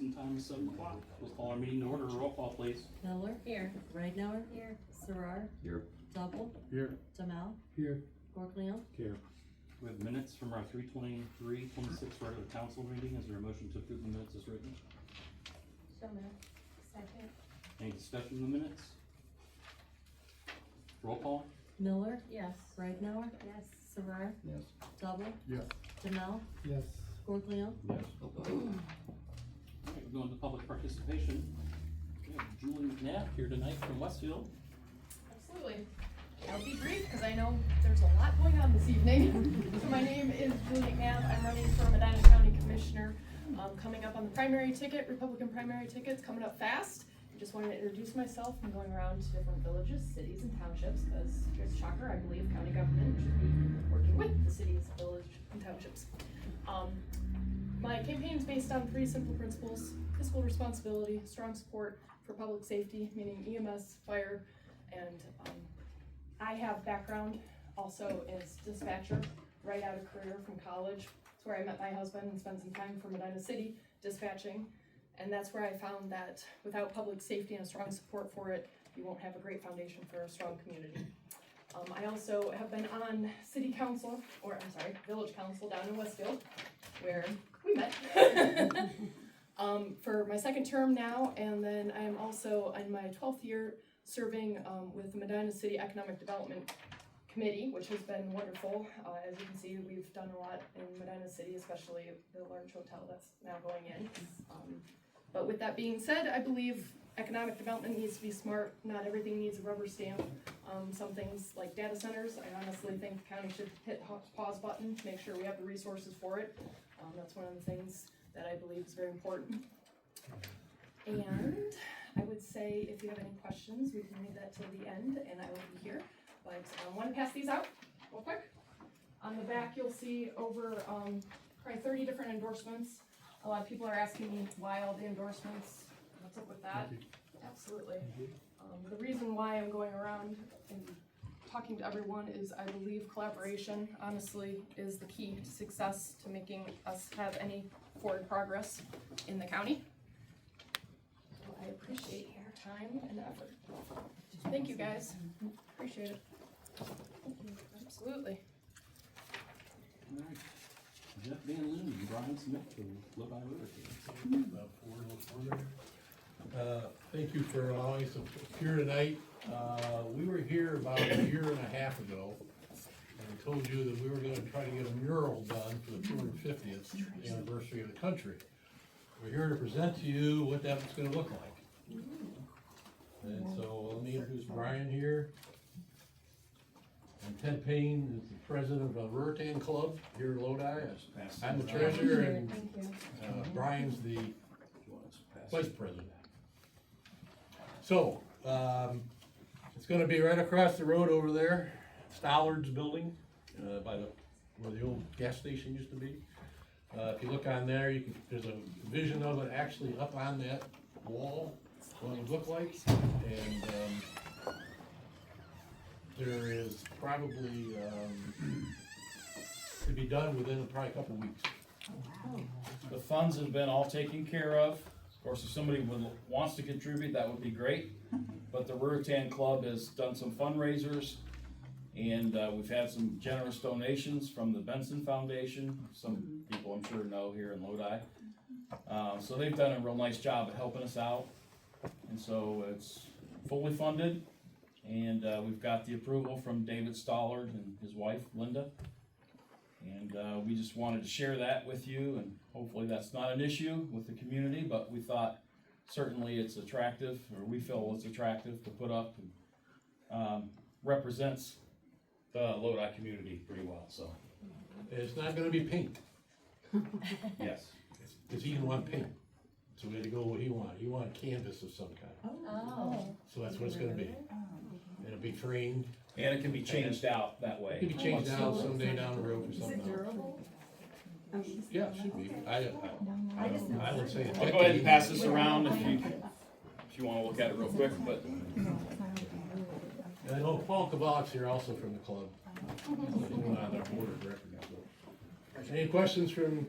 and time is 7 o'clock. We'll call our meeting to order. Roll call, please. Miller. Here. Ridenhour. Here. Sarar. Here. Double. Here. Tamel. Here. Gorklian. Here. We have minutes from our 3/23/26 regular council meeting. Is there a motion to approve the minutes as written? So moved. Second. Any discussion of the minutes? Roll call. Miller. Yes. Ridenhour. Yes. Sarar. Yes. Double. Yes. Tamel. Yes. Gorklian. Yes. Alright, we're going to public participation. We have Julie McNabb here tonight from Westfield. Absolutely. I'll be brief because I know there's a lot going on this evening. So my name is Julie McNabb. I'm running for Medina County Commissioner. Coming up on the primary ticket, Republican primary ticket's coming up fast. I just wanted to introduce myself. I'm going around to different villages, cities, and townships because, here's a shocker, I believe county government should be working with the cities, villages, and townships. My campaign is based on 3 simple principles: fiscal responsibility, strong support for public safety, meaning EMS, fire, and I have background also as dispatcher, right out of career from college. It's where I met my husband and spent some time for Medina City dispatching. And that's where I found that without public safety and strong support for it, you won't have a great foundation for a strong community. I also have been on city council, or I'm sorry, village council down in Westfield, where we met. For my 2nd term now, and then I am also in my 12th year serving with the Medina City Economic Development Committee, which has been wonderful. As you can see, we've done a lot in Medina City, especially the large hotel that's now going in. But with that being said, I believe economic development needs to be smart. Not everything needs a rubber stamp. Some things like data centers, I honestly think the county should hit the pause button, make sure we have the resources for it. That's one of the things that I believe is very important. And I would say if you have any questions, we can leave that till the end and I will be here. But I want to pass these out real quick. On the back, you'll see over probably 30 different endorsements. A lot of people are asking me why all the endorsements. What's up with that? Absolutely. The reason why I'm going around and talking to everyone is I believe collaboration, honestly, is the key to success to making us have any forward progress in the county. So I appreciate your time and effort. Thank you, guys. Appreciate it. Absolutely. Alright. Jeff Van Loon and Brian Smith from Lodi River. Thank you for allowing us to appear tonight. We were here about a year and a half ago, and I told you that we were gonna try to get a mural done for the 250th anniversary of the country. We're here to present to you what that's gonna look like. And so let me introduce Brian here. And Ted Payne is the president of the Ruritan Club here in Lodi. I'm the treasurer, and Thank you. Brian's the vice president. So, it's gonna be right across the road over there, Stollard's building, by where the old gas station used to be. If you look on there, there's a vision of it actually up on that wall, what it would look like, and, there is probably, to be done within probably a couple weeks. The funds have been all taken care of. Of course, if somebody wants to contribute, that would be great. But the Ruritan Club has done some fundraisers, and we've had some generous donations from the Benson Foundation. Some people I'm sure know here in Lodi. So they've done a real nice job of helping us out. And so it's fully funded. And we've got the approval from David Stollard and his wife, Linda. And we just wanted to share that with you, and hopefully that's not an issue with the community, but we thought certainly it's attractive, or we feel it's attractive to put up, and represents the Lodi community pretty well, so, It's not gonna be paint, yes. because he didn't want paint. So we had to go what he wanted. He wanted canvas of some kind. Oh. So that's what it's gonna be. It'll be framed. And it can be changed out that way. It could be changed out someday down the road for Is it something else. durable? Yeah, it should be. I would say. I'll go ahead and pass this around if you wanna look at it real quick, but And I know Paul Kavalik's here also from the club. He's on our board of directors. So. Any questions from,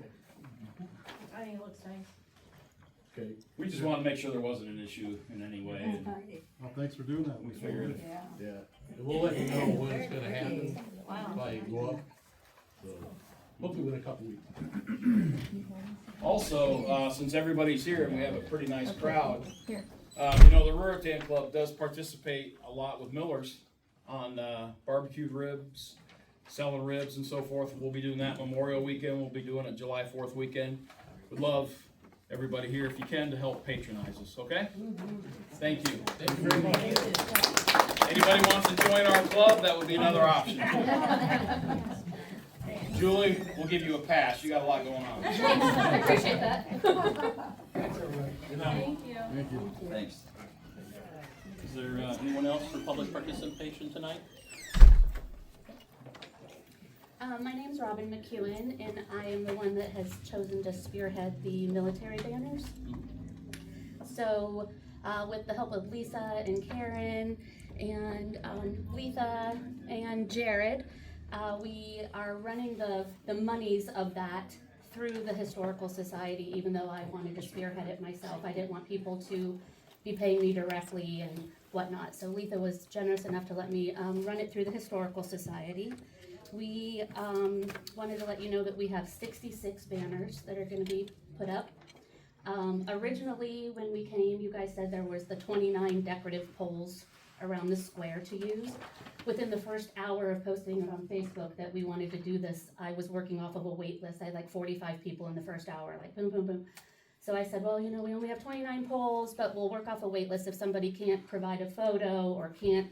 I think it looks nice. Okay, We just wanted to make sure there wasn't an issue in any way, and Well, thanks for doing that. we figured. yeah, and we'll let you know when it's gonna happen, probably go up, so, hopefully within a couple weeks. Also, since everybody's here and we have a pretty nice crowd, you know, the Ruritan Club does participate a lot with Miller's on barbecued ribs, selling ribs and so forth. We'll be doing that Memorial Weekend. We'll be doing it July 4th weekend. Would love everybody here, if you can, to help patronize us, okay? Thank you. Thank you very much. Anybody wants to join our club, that would be another option. Julie, we'll give you a pass. You got a lot going on. I appreciate that. Thank you. Thank you. Thanks. Is there anyone else for public participation tonight? My name's Robin McEwen, and I am the one that has chosen to spearhead the military banners. So, with the help of Lisa and Karen and Letha and Jared, we are running the monies of that through the Historical Society, even though I wanted to spearhead it myself. I didn't want people to be paying me directly and whatnot. So Letha was generous enough to let me run it through the Historical Society. We wanted to let you know that we have 66 banners that are going to be put up. Originally, when we came, you guys said there was the 29 decorative poles around the square to use. Within the first hour of posting it on Facebook that we wanted to do this, I was working off of a wait list. I had like 45 people in the first hour, like boom, boom, boom. So I said, well, you know, we only have 29 poles, but we'll work off a wait list. If somebody can't provide a photo or can't,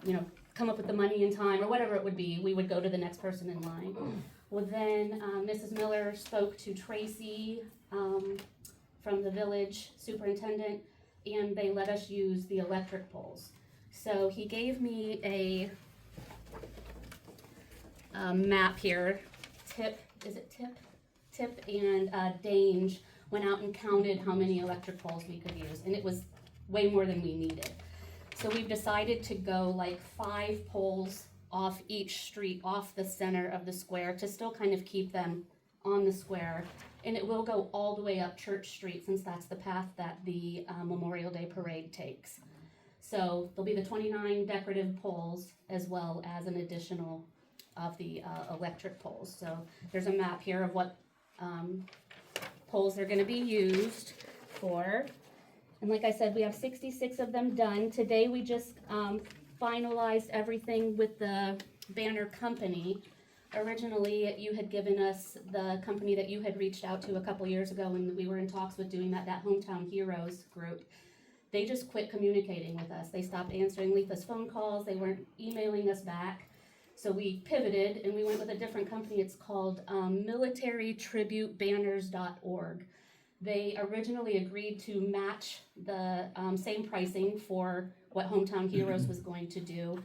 you know, come up with the money in time or whatever it would be, we would go to the next person in line. Well, then Mrs. Miller spoke to Tracy from the village superintendent, and they let us use the electric poles. So he gave me a map here. Tip and Dange went out and counted how many electric poles we could use, and it was way more than we needed. So we've decided to go like 5 poles off each street, off the center of the square, to still kind of keep them on the square. And it will go all the way up Church Street, since that's the path that the Memorial Day Parade takes. So there'll be the 29 decorative poles as well as an additional of the electric poles. So there's a map here of what poles are going to be used for. And like I said, we have 66 of them done. Today we just finalized everything with the banner company. Originally, you had given us the company that you had reached out to a couple years ago when we were in talks with doing that Hometown Heroes group. They just quit communicating with us. They stopped answering Letha's phone calls. They weren't emailing us back. So we pivoted and we went with a different company. It's called militarytributebanners.org. They originally agreed to match the same pricing for what Hometown Heroes was going to do.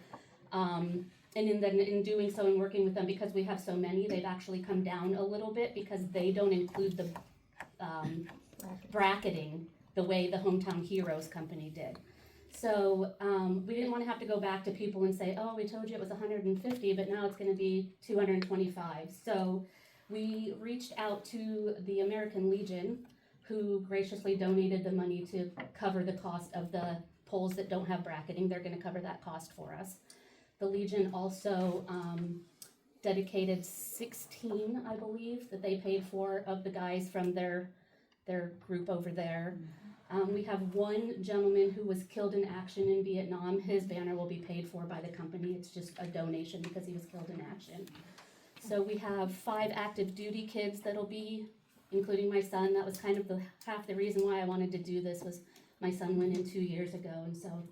And in doing so and working with them, because we have so many, they've actually come down a little bit because they don't include the bracketing the way the Hometown Heroes company did. So we didn't want to have to go back to people and say, oh, we told you it was 150, but now it's going to be 225. So we reached out to the American Legion, who graciously donated the money to cover the cost of the poles that don't have bracketing. They're going to cover that cost for us. The Legion also dedicated 16, I believe, that they paid for of the guys from their group over there. We have one gentleman who was killed in action in Vietnam. His banner will be paid for by the company. It's just a donation because he was killed in action. So we have 5 active duty kids that'll be, including my son. That was kind of half the reason why I wanted to do this, was my son went in 2 years ago, and so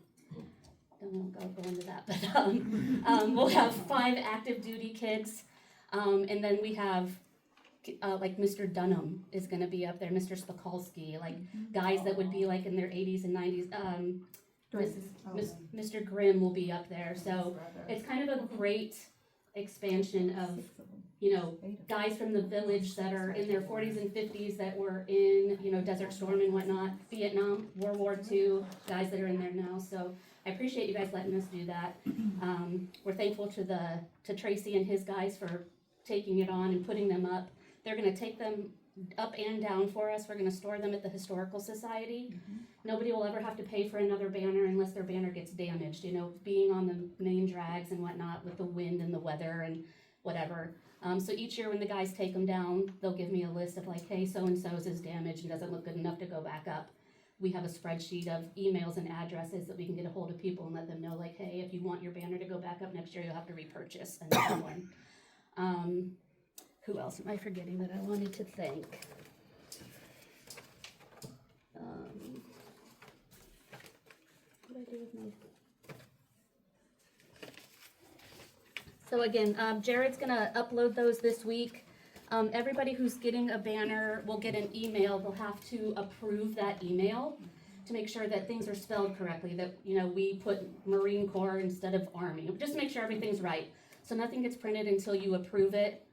don't go into that. But we'll have 5 active duty kids, and then we have like Mr. Dunham is going to be up there, Mr. Spakalski, like guys that would be like in their 80s and 90s. Mr. Grimm will be up there. So it's kind of a great expansion of, you know, guys from the village that are in their 40s and 50s that were in, you know, Desert Storm and whatnot, Vietnam, World War II, guys that are in there now. So I appreciate you guys letting us do that. We're thankful to Tracy and his guys for taking it on and putting them up. They're going to take them up and down for us. We're gonna store them at the Historical Society. Nobody will ever have to pay for another banner unless their banner gets damaged, you know, being on the main drags and whatnot with the wind and the weather and whatever. So each year when the guys take them down, they'll give me a list of like, hey, so-and-so's is damaged and doesn't look good enough to go back up. We have a spreadsheet of emails and addresses that we can get a hold of people and let them know like, hey, if you want your banner to go back up next year, you'll have to repurchase another one. Who else am I forgetting that I wanted to thank? What did I do with my? So again, Jared's gonna upload those this week. Everybody who's getting a banner will get an email. They'll have to approve that email to make sure that things are spelled correctly, that, you know, we put Marine Corps instead of Army. Just make sure everything's right. So nothing gets printed until you approve it.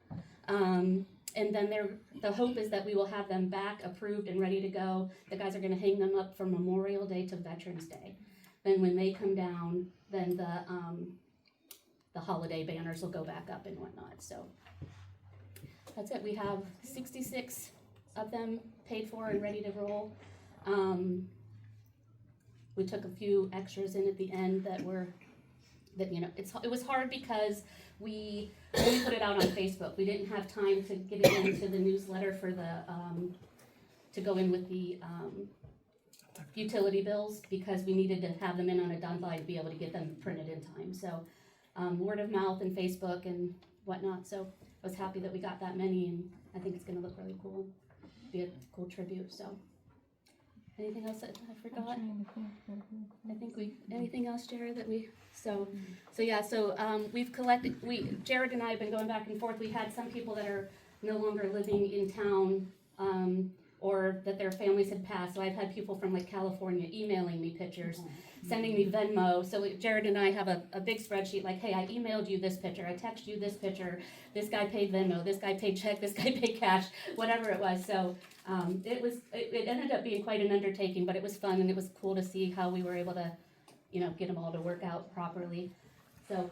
And then the hope is that we will have them back approved and ready to go. The guys are gonna hang them up from Memorial Day to Veterans Day. Then when they come down, then the holiday banners will go back up and whatnot, so. That's it, we have 66 of them paid for and ready to roll. We took a few extras in at the end that you know, it was hard because we put it out on Facebook. We didn't have time to get it into the newsletter for the, to go in with the, utility bills because we needed to have them in on a deadline to be able to get them printed in time, so. Word of mouth and Facebook and whatnot, so I was happy that we got that many and I think it's gonna look really cool, be a cool tribute, so. Anything else that I forgot? I think anything else, Jared, that we've collected, Jared and I have been going back and forth. We had some people that are no longer living in town, or that their families had passed. So I've had people from like California emailing me pictures, sending me Venmo. So Jared and I have a big spreadsheet like, hey, I emailed you this picture, I texted you this picture, this guy paid Venmo, this guy paid check, this guy paid cash, whatever it was. So it ended up being quite an undertaking, but it was fun and it was cool to see how we were able to, you know, get them all to work out properly. So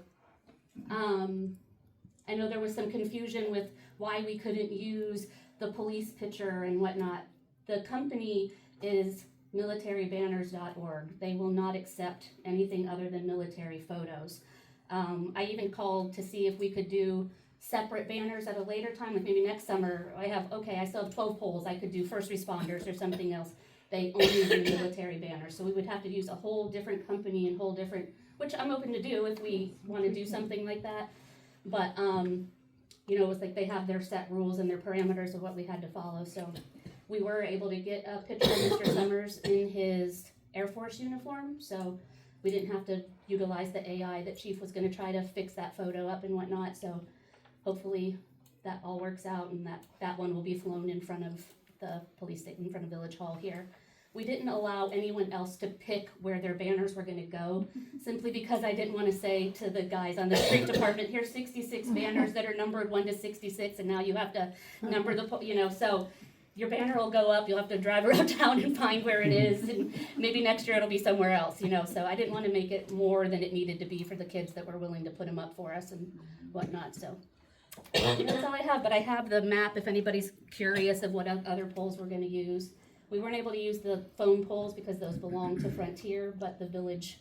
I know there was some confusion with why we couldn't use the police picture and whatnot. The company is militarybanners.org. They will not accept anything other than military photos. I even called to see if we could do separate banners at a later time, like maybe next summer. I still have 12 poles. I could do first responders or something else. They only do military banners. So we would have to use a whole different company and whole different, which I'm open to do if we want to do something like that. But, you know, it was like they have their set rules and their parameters of what we had to follow. So we were able to get a picture of Mr. Summers in his Air Force uniform. So we didn't have to utilize the AI that Chief was going to try to fix that photo up and whatnot. So hopefully that all works out and that one will be flown in front of the police station, in front of Village Hall here. We didn't allow anyone else to pick where their banners were gonna go, simply because I didn't wanna say to the guys on the street department, here's 66 banners that are numbered 1 to 66, and now you have to number so your banner will go up, you'll have to drive around town and find where it is, and maybe next year it'll be somewhere else, so I didn't wanna make it more than it needed to be for the kids that were willing to put them up for us and whatnot, so. That's all I have, but I have the map if anybody's curious of what other poles we're gonna use. We weren't able to use the phone poles because those belong to Frontier, but the village,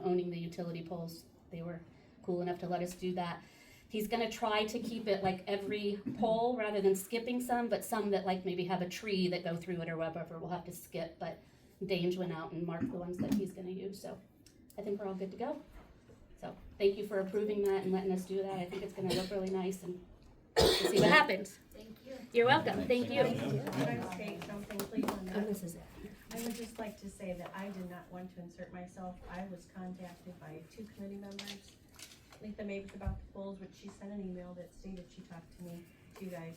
owning the utility poles, they were cool enough to let us do that. He's gonna try to keep it like every pole rather than skipping some, but some that like maybe have a tree that go through it or whatever, we'll have to skip, but Dange went out and marked the ones that he's gonna use, so I think we're all good to go. So thank you for approving that and letting us do that. I think it's gonna look really nice and we'll see what happens. Thank you. You're welcome, thank you. Can I say something, please, on Oh, that? this is it. I would just like to say that I did not want to insert myself. I was contacted by 2 committee members. Letha Mapes about the polls, which she sent an email that stated she talked to me, to you guys,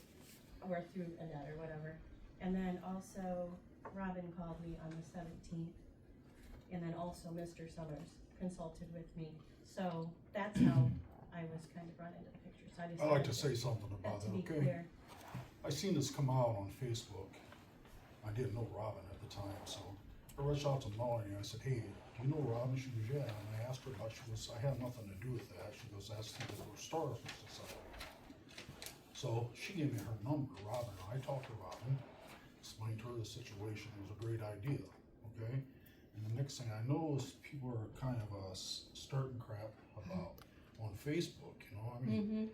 or through Annette or whatever. And then also Robin called me on the 17th. And then also Mr. Summers consulted with me. So that's how I was kind of brought into the picture. So I just I'd like wanted to say something about that to that, be okay? clear. I seen this come out on Facebook. I didn't know Robin at the time, so I reached out to Melanie and I said, hey, do you know Robin? She goes, yeah. And I asked her about, I had nothing to do with that. She goes, that's the Historical Society. So she gave me her number, Robin, I talked to Robin, explained to her the situation, it was a great idea, okay? And the next thing I know is people are kind of, starting crap about on Facebook, you know, I mean,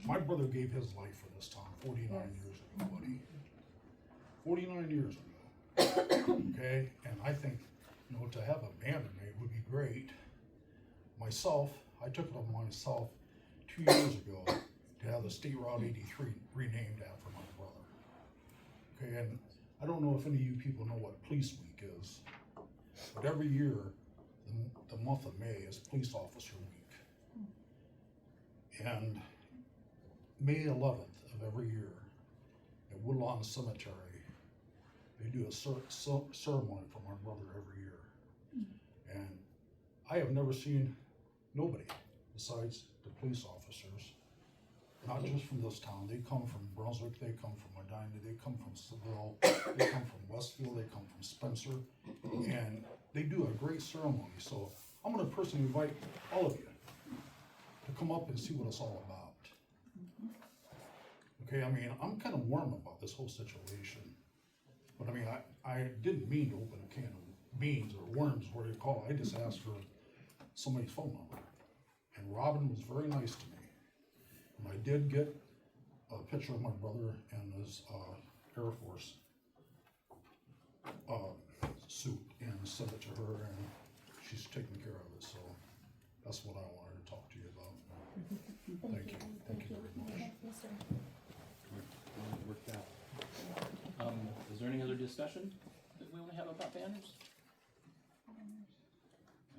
my brother gave his life for this town 49 years ago, buddy. 49 years ago, okay? And I think, you know, to have a banner made would be great. Myself, I took it on myself 2 years ago to have the State Route 83 renamed after my brother. Okay, and I don't know if any of you people know what Police Week is, but every year, the month of May is Police Officer Week. And May 11th of every year at Woodlawn Cemetery, they do a ceremony for my brother every year. And I have never seen nobody besides the police officers, not just from this town, they come from Brunswick, they come from Medina, they come from Seville, they come from Westfield, they come from Spencer, and they do a great ceremony. So I'm gonna personally invite all of you to come up and see what it's all about. Okay, I mean, I'm kind of warm about this whole situation, but I mean, I didn't mean to open a can of beans or worms, whatever you call it. I just asked for somebody's phone number, and Robin was very nice to me. And I did get a picture of my brother and his Air Force suit and sent it to her, and she's taking care of it. So that's what I wanted to talk to you about. Thank you very much. Worked out. Is there any other discussion that we want to have about banners?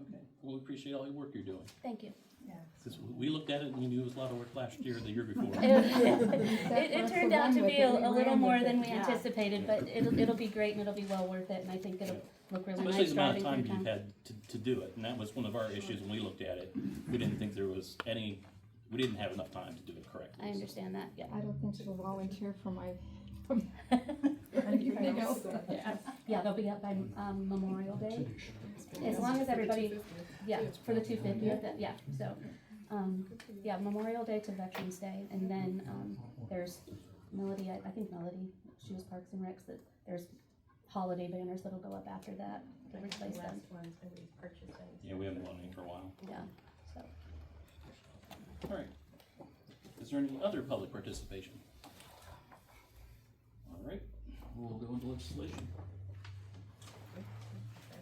Okay, well, we appreciate all the work you're doing. Thank you. Since we looked at it and we knew it was a lot of work last year, the year before. It turned out to be a little more than we anticipated, but it'll be great and ittle be well worth it, and I think it'll look really Especially nice the amount of driving time through you've town. had to do it, and that was one of our issues when we looked at it. We didn't think there was we didn't have enough time to do it correctly. I understand that, yeah. I don't think she'll volunteer for my, Yeah, they'll be up by Memorial Day, as long as everybody, yeah, for the 250th, yeah, so, yeah, Memorial Day to Veterans Day, and then, there's Melody, I think Melody, she was Parks and Recs, that there's holiday banners that'll go up after that to replace them, Last one's gonna be purchasing. Yeah, we haven't done any for a while. yeah, so. All right. Is there any other public participation? All right, we'll go into legislation.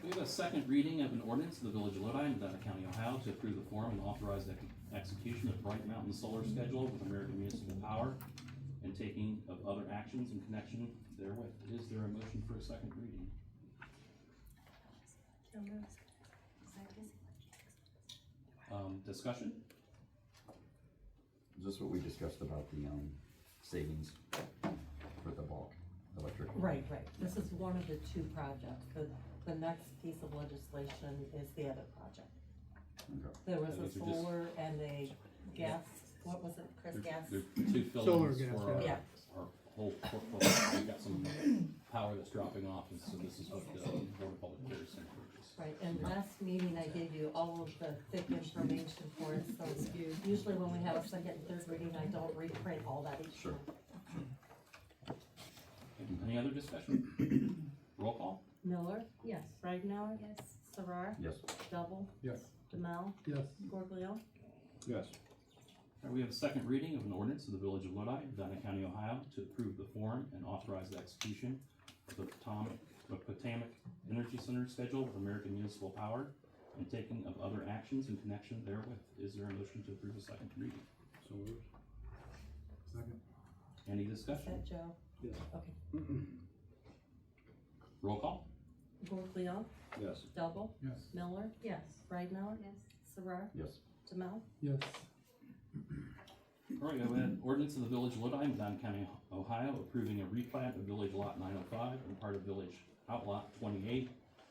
We have a second reading of an ordinance of the Village of Lodi, Medina County, Ohio, to approve the form and authorize the execution of Bright Mountain Solar Schedule with American Municipal Power and taking of other actions in connection therewith. Is there a motion for a second reading? Discussion? Is this what we discussed about the, savings for the bulk electric? Right. This is one of the two projects. The next piece of legislation is the other project. Okay. There was So a these are just- solar and a gas, what was it, Chris, gas? There are two Solar fillings gas, for our, yeah. our whole portfolio. We've got some power that's dropping off, and so this is what the Board of Public Affairs sent purchase. Right, and last meeting I gave you all of the thick information for it, so usually when we have a second and third reading, I don't reprint all that each Sure. time. Any other discussion? Roll call? Miller, Yes. Ridenour, Yes. Sarar, Yes. Double, Yes. Demel, Yes. Gorglio. Yes. All right, we have a second reading of an ordinance of the Village of Lodi, Medina County, Ohio, to approve the form and authorize the execution of the Potomac Energy Center schedule with American Municipal Power and taking of other actions in connection therewith. Is there a motion to approve a second reading? So moved. Second. Any Is discussion? that Joe? Yes. Okay. Roll call? Gorglio, Yes. Double, Yes. Miller, Yes. Ridenour, Yes. Sarar, Yes. Demel. Yes. All right, we have an ordinance of the Village of Lodi, Medina County, Ohio, approving a replat of Village Lot 905 and part of Village Outlot 28,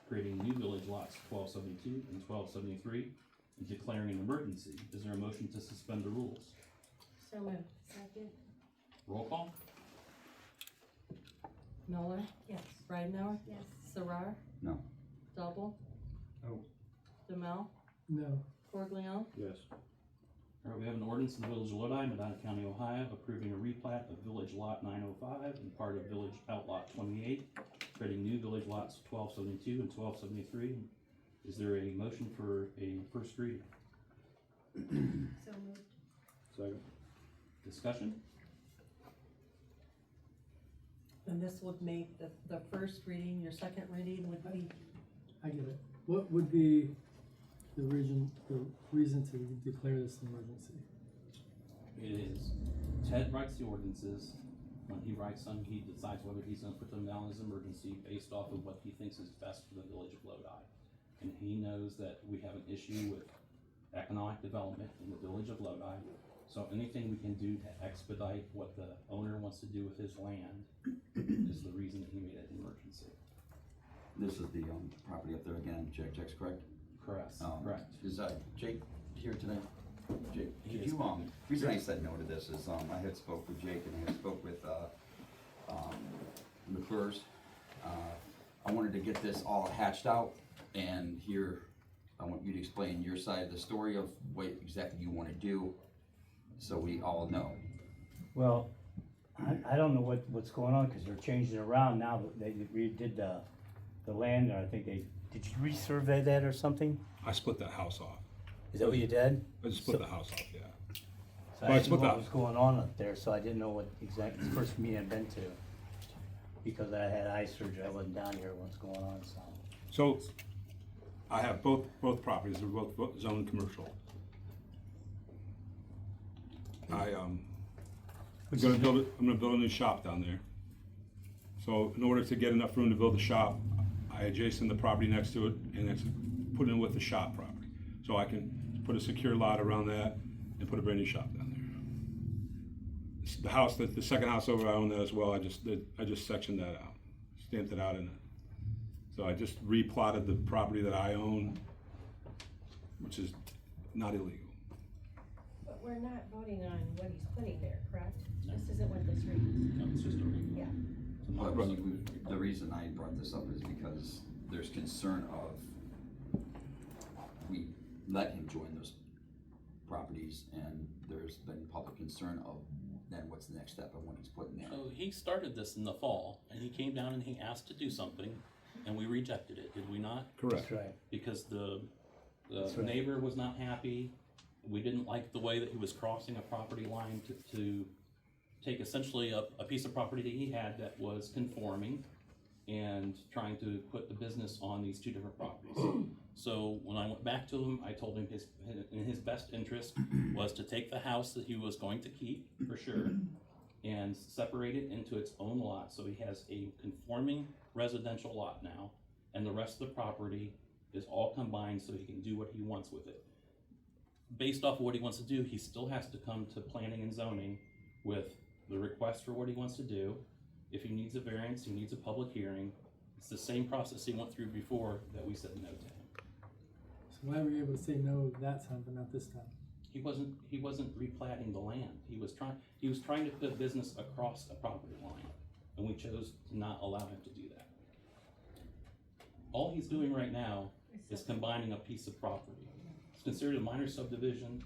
creating new village lots 1272 and 1273, and declaring an emergency. Is there a motion to suspend the rules? So moved. Second. Roll call? Miller, Yes. Ridenour, Yes. Sarar, No. Double. No. Demel, No. Gorglio, Yes. All right, we have an ordinance in the Village of Lodi, Medina County, Ohio, approving a replat of Village Lot 905 and part of Village Outlot 28, creating new village lots 1272 and 1273. Is there a motion for a first reading? So moved. Second. Discussion? And this would make the first reading, your second reading would be, I get it. What would be the reason to declare this an emergency? It is, Ted writes the ordinances. When he writes them, he decides whether he's gonna put them down as emergency based off of what he thinks is best for the Village of Lodi. And he knows that we have an issue with economic development in the Village of Lodi. So anything we can do to expedite what the owner wants to do with his land is the reason that he made it an emergency. This is the, property up there again, Jack's correct? Correct, Um, correct. Is, Jake here today? Jake, He could is. you, reason I said no to this is, I had spoke with Jake and I had spoke with, McClure's. I wanted to get this all hatched out and here, I want you to explain your side of the story of what exactly you wanna do, so we all know. Well, I don't know what's going on, cause they're changing it around now, they redid the land, or I think did you resurvey that or something? I split that house off. Is that what you did? I just split the house off, yeah. So Well, I I didn't know split what that. was going on up there, so I didn't know what exactly, it's the first meeting I've been to. Because I had eye surgery, I wasn't down here, what's going on, so. So, I have both properties, they're both zoned commercial. I'm gonna build a new shop down there. So in order to get enough room to build the shop, I adjacent the property next to it and it's put in with the shop property. So I can put a secure lot around that and put a brand new shop down there. The house, the second house over, I own that as well, I just sectioned that out, stamped it out in it. So I just replotted the property that I own, which is not illegal. But we're not voting on what he's putting there, correct? This isn't what this reads. No, it's just a reading. Yeah. Well, the reason I brought this up is because there's concern of, we let him join those properties, and there's been public concern of then what's the next step of what he's putting there. So he started this in the fall, and he came down and he asked to do something, and we rejected it, did we not? Correct. That's right. Because the That's right. neighbor was not happy. We didn't like the way that he was crossing a property line to take essentially a piece of property that he had that was conforming and trying to put the business on these two different properties. So when I went back to him, I told him in his best interest was to take the house that he was going to keep, for sure, and separate it into its own lot, so he has a conforming residential lot now, and the rest of the property is all combined so he can do what he wants with it. Based off of what he wants to do, he still has to come to planning and zoning with the request for what he wants to do. If he needs a variance, he needs a public hearing. It's the same process he went through before that we said no to him. So why were you able to say no that time, but not this time? He wasn't replatting the land. He was trying to put business across a property line, and we chose to not allow him to do that. All he's doing right now is combining a piece of property. It's considered a minor subdivision.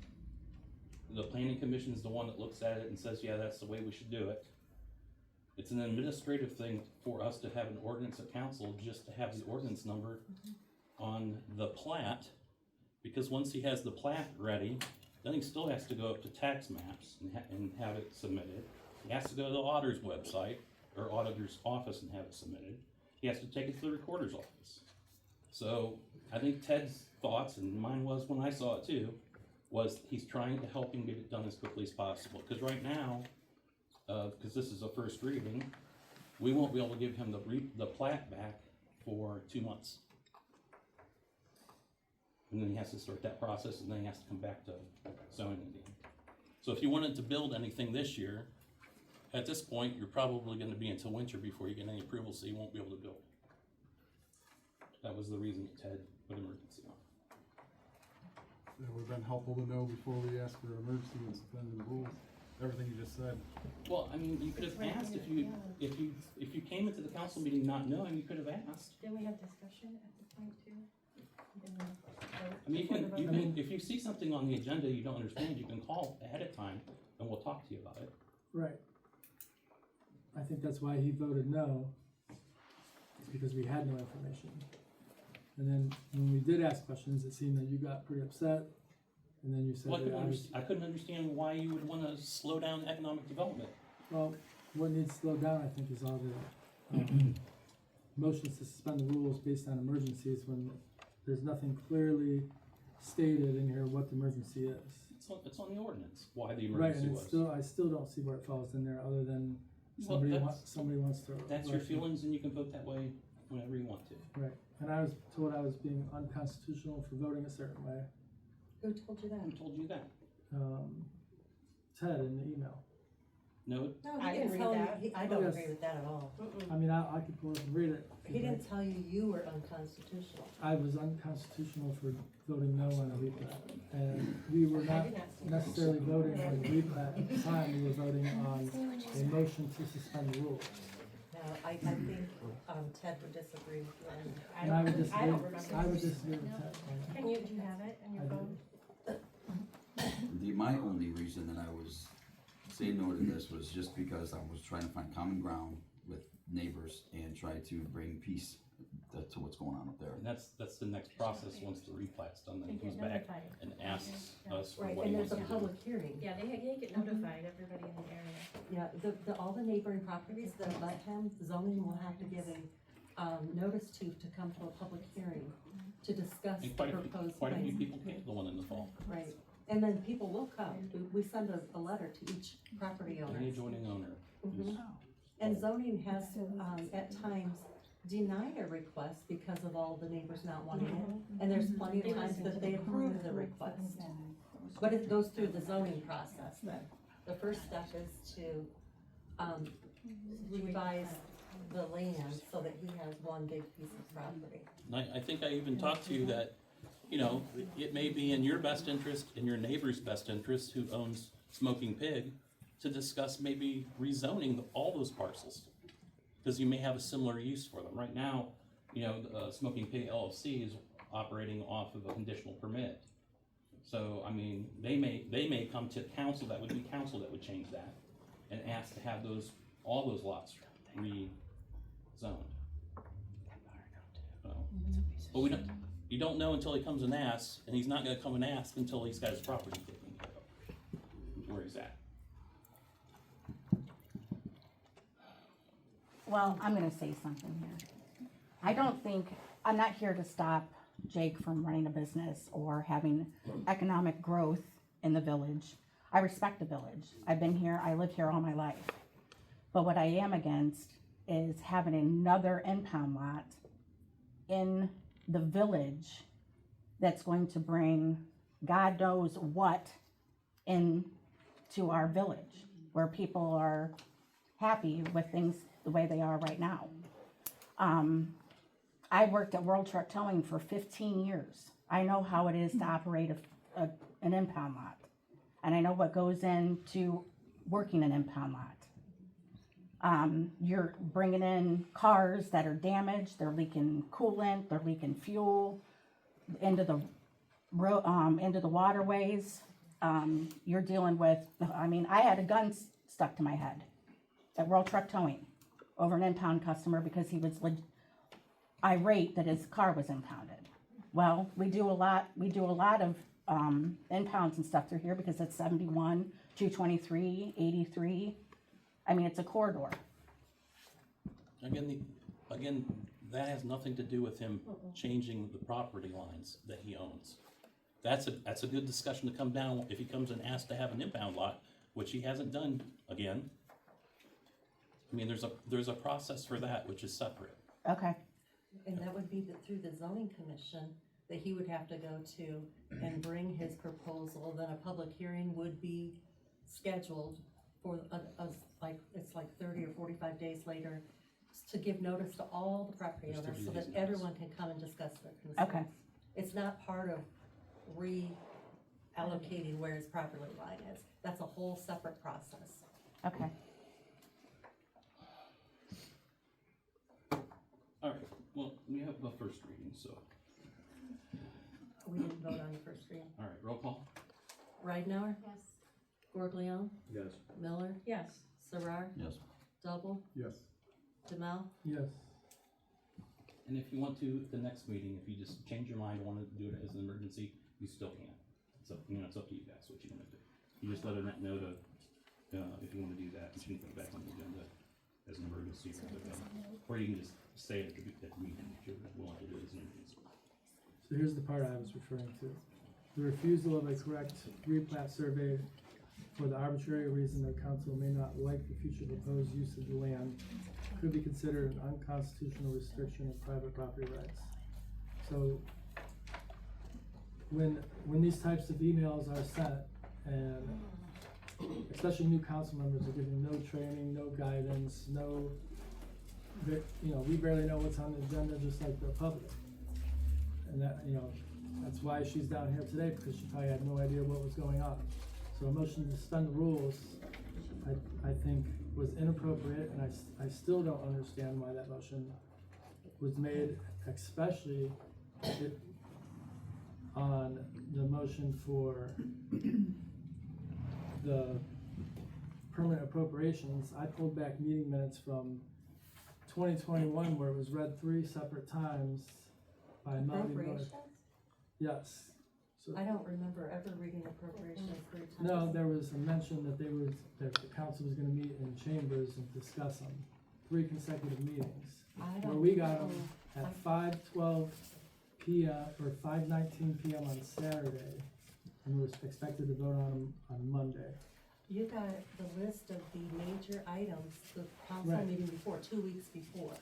The planning commission is the one that looks at it and says, yeah, that's the way we should do it. It's an administrative thing for us to have an ordinance of council, just to have the ordinance number on the plat, because once he has the plat ready, then he still has to go up to tax maps and have it submitted. He has to go to the auditor's website, or auditor's office, and have it submitted. He has to take it to the recorder's office. So I think Ted's thoughts, and mine was when I saw it too, was he's trying to help him get it done as quickly as possible. Because right now, because this is a first reading, we won't be able to give him the plat back for 2 months. And then he has to start that process, and then he has to come back to zoning again. So if you wanted to build anything this year, at this point, you're probably gonna be until winter before you get any approval, so you won't be able to build. That was the reason that Ted put emergency on. It would have been helpful to know before we asked for emergency and suspending the rules, everything you just said. Well, I mean, you could have asked if you came into the council meeting not knowing, you could have asked. Didn't we have discussion at the point too? Didn't we vote? I mean, before the vote. you can, if you see something on the agenda you don't understand, you can call ahead of time and we'll talk to you about it. Right. I think that's why he voted no, is because we had no information. And then when we did ask questions, it seemed that you got pretty upset, and then you said Well, that I couldn't understand why you would wanna slow down economic development. well, what needs slowed down, I think, is all the, motions to suspend the rules based on emergencies when there's nothing clearly stated in here what the emergency is. It's on the ordinance, why the Right, emergency and was. it's still, I still don't see where it falls in there, other than Well, somebody wants to. That's your feelings and you can vote that way whenever you want to. Right, and I was told I was being unconstitutional for voting a certain way, Who told you that? Who told you that? Ted in the email. No, No, I he didn't didn't tell read you, that. I don't Yes. agree with that at all. I mean, I could pull it and read it. He didn't tell you you were unconstitutional. I was unconstitutional for voting no on a replat, and we were I not did not see that. necessarily voting on a replat at the time, we were voting on a motion to suspend the rules. No, I think, Ted would disagree with you on that. And I would disagree, I don't remember. I would disagree with Ted. Do you have it on your I do. phone? My only reason that I was saying no to this was just because I was trying to find common ground with neighbors and try to bring peace to what's going on up there. and that's the next process, once the replat's done, then he They comes get back notified. and asks us for Right, what he and wants there's to a do. public hearing. Yeah, they get notified, everybody in the area. Yeah, all the neighboring properties that abut him, zoning will have to give a, notice to come to a public hearing to discuss the And quite proposed a few plan. people came to the one in the fall, Right, and then people will come, we send a letter to each property owner. any adjoining owner. Mhm. And zoning has, at times denied a request because of all the neighbors not wanting it, and there's plenty of times that they approve the request. But it goes through the zoning process then. The first step is to, revise the land so that he has one big piece of property. And I think I even talked to you that, you know, it may be in your best interest, in your neighbor's best interest who owns Smoking Pig, to discuss maybe rezoning all those parcels. Because you may have a similar use for them. Right now, you know, Smoking Pig LLC is operating off of a conditional permit. So, I mean, they may come to council, that would be council that would change that, and ask to have all those lots rezoned. So, but you don't know until he comes and asks, and he's not gonna come and ask until he's got his property taken care of, where he's at. Well, I'm gonna say something here. I don't think, I'm not here to stop Jake from running a business or having economic growth in the village. I respect the village. I've been here, I live here all my life. But what I am against is having another impound lot in the village that's going to bring God knows what into our village, where people are happy with things the way they are right now. I worked at World Truck Towing for 15 years. I know how it is to operate an impound lot. And I know what goes into working an impound lot. You're bringing in cars that are damaged, they're leaking coolant, they're leaking fuel into the waterways. You're dealing with, I mean, I had a gun stuck to my head at World Truck Towing over an impound customer because he was irate that his car was impounded. Well, we do a lot of impounds and stuff through here because it's 71, 223, 83. I mean, it's a corridor. Again, that has nothing to do with him changing the property lines that he owns. That's a good discussion to come down if he comes and asks to have an impound lot, which he hasn't done again. I mean, there's a process for that, which is separate. Okay. And that would be through the zoning commission that he would have to go to and bring his proposal, then a public hearing would be scheduled for it's like 30 or 45 days later to give notice to all the property There's owners 30 so days that notice. everyone can come and discuss their concerns. Okay. It's not part of reallocating where his property line is. That's a whole separate process. Okay. All right, well, we have the first reading, so. We didn't vote on the first reading. All right, roll call? Ridenhour, Yes. Gorglione, Yes. Miller, Yes. Sarar, Yes. Double, Yes. Demel. Yes. And if you want to, at the next meeting, if you just change your mind, want to do it as an emergency, you still can. It's up, it's up to you guys, what you want to do. You just let her know to, if you want to do that, and she can put it back on the agenda as an emergency. Or you can just say it at the meeting, if you're willing to do it as an emergency. So here's the part I was referring to. The refusal of a correct replat survey for the arbitrary reason that council may not like the future proposed use of the land could be considered an unconstitutional restriction of private property rights. So when these types of emails are sent, and especially new council members are given no training, no guidance, we barely know what's on the agenda, just like the public. And that, that's why she's down here today, because she probably had no idea what was going on. So a motion to suspend the rules, I think, was inappropriate, and I still don't understand why that motion was made, especially on the motion for the permanent appropriations. I pulled back meeting minutes from 2021 where it was read 3 separate times by Melody Miller. Appropriations? Yes. So, I don't remember ever reading appropriations 3 times. no, there was a mention that that the council was gonna meet in chambers and discuss them. 3 consecutive meetings. I Where don't we got know. them at 5:12 p.m. or 5:19 p.m. on Saturday, and was expected to vote on them on Monday. You got the list of the major items, the council Right. meeting before, 2 weeks before.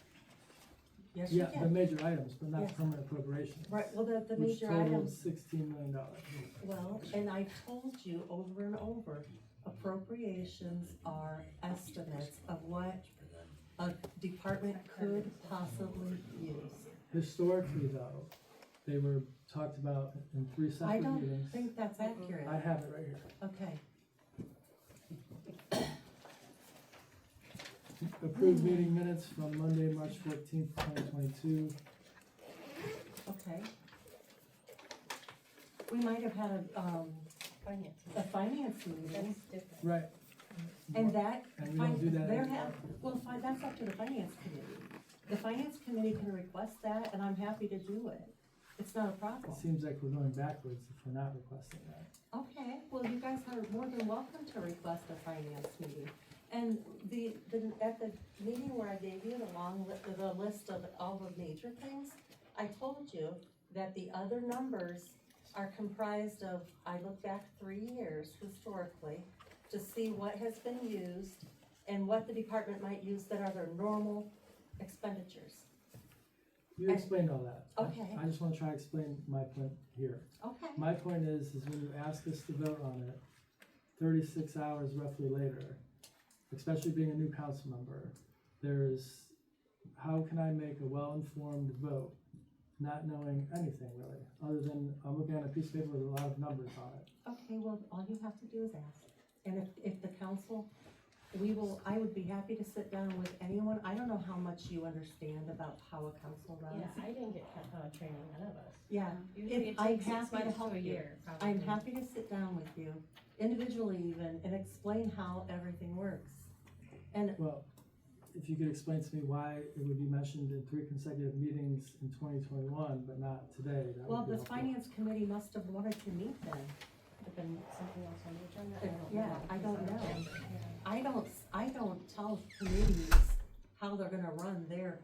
Yes, you Yeah, the did. major items, but not Yes. permanent appropriations. Right, well, the Which major totaled items, $16 million. well, and I told you over and over, appropriations are estimates of what a department could possibly use. Historically though, they were talked about in 3 I separate don't meetings. think that's accurate. I have it right here. Okay, Approved meeting minutes from Monday, March 14th, 2022. okay. We might have had a finance meeting. That's different. Right. And that, And we don't do that there anymore. have, well, fine, that's up to the finance committee. The finance committee can request that, and I'm happy to do it. It's not a problem. It seems like we're going backwards if we're not requesting that. Okay, well, you guys are more than welcome to request a finance meeting. And at the meeting where I gave you the list of all the major things, I told you that the other numbers are comprised of, I look back 3 years historically to see what has been used and what the department might use that are their normal expenditures. You explained all that. Okay. I just wanna try to explain my point here. Okay. My point is when you ask us to vote on it, 36 hours roughly later, especially being a new council member, how can I make a well-informed vote, not knowing anything really, other than I'm looking at a piece of paper with a lot of numbers on it. Okay, well, all you have to do is ask. And if the council, I would be happy to sit down with anyone. I don't know how much you understand about how a council runs. Yeah, I didn't get training, none of us. Yeah, Usually it I'm takes 6 happy to months to help a you. year, probably. I'm happy to sit down with you, individually even, and explain how everything works. And, Well, if you could explain to me why it would be mentioned in 3 consecutive meetings in 2021, but not today, that well, would be the helpful. finance committee must have wanted to meet then. But then something else on the agenda, I don't know. Yeah, I don't know. Yeah. I don't tell committees how they're gonna run their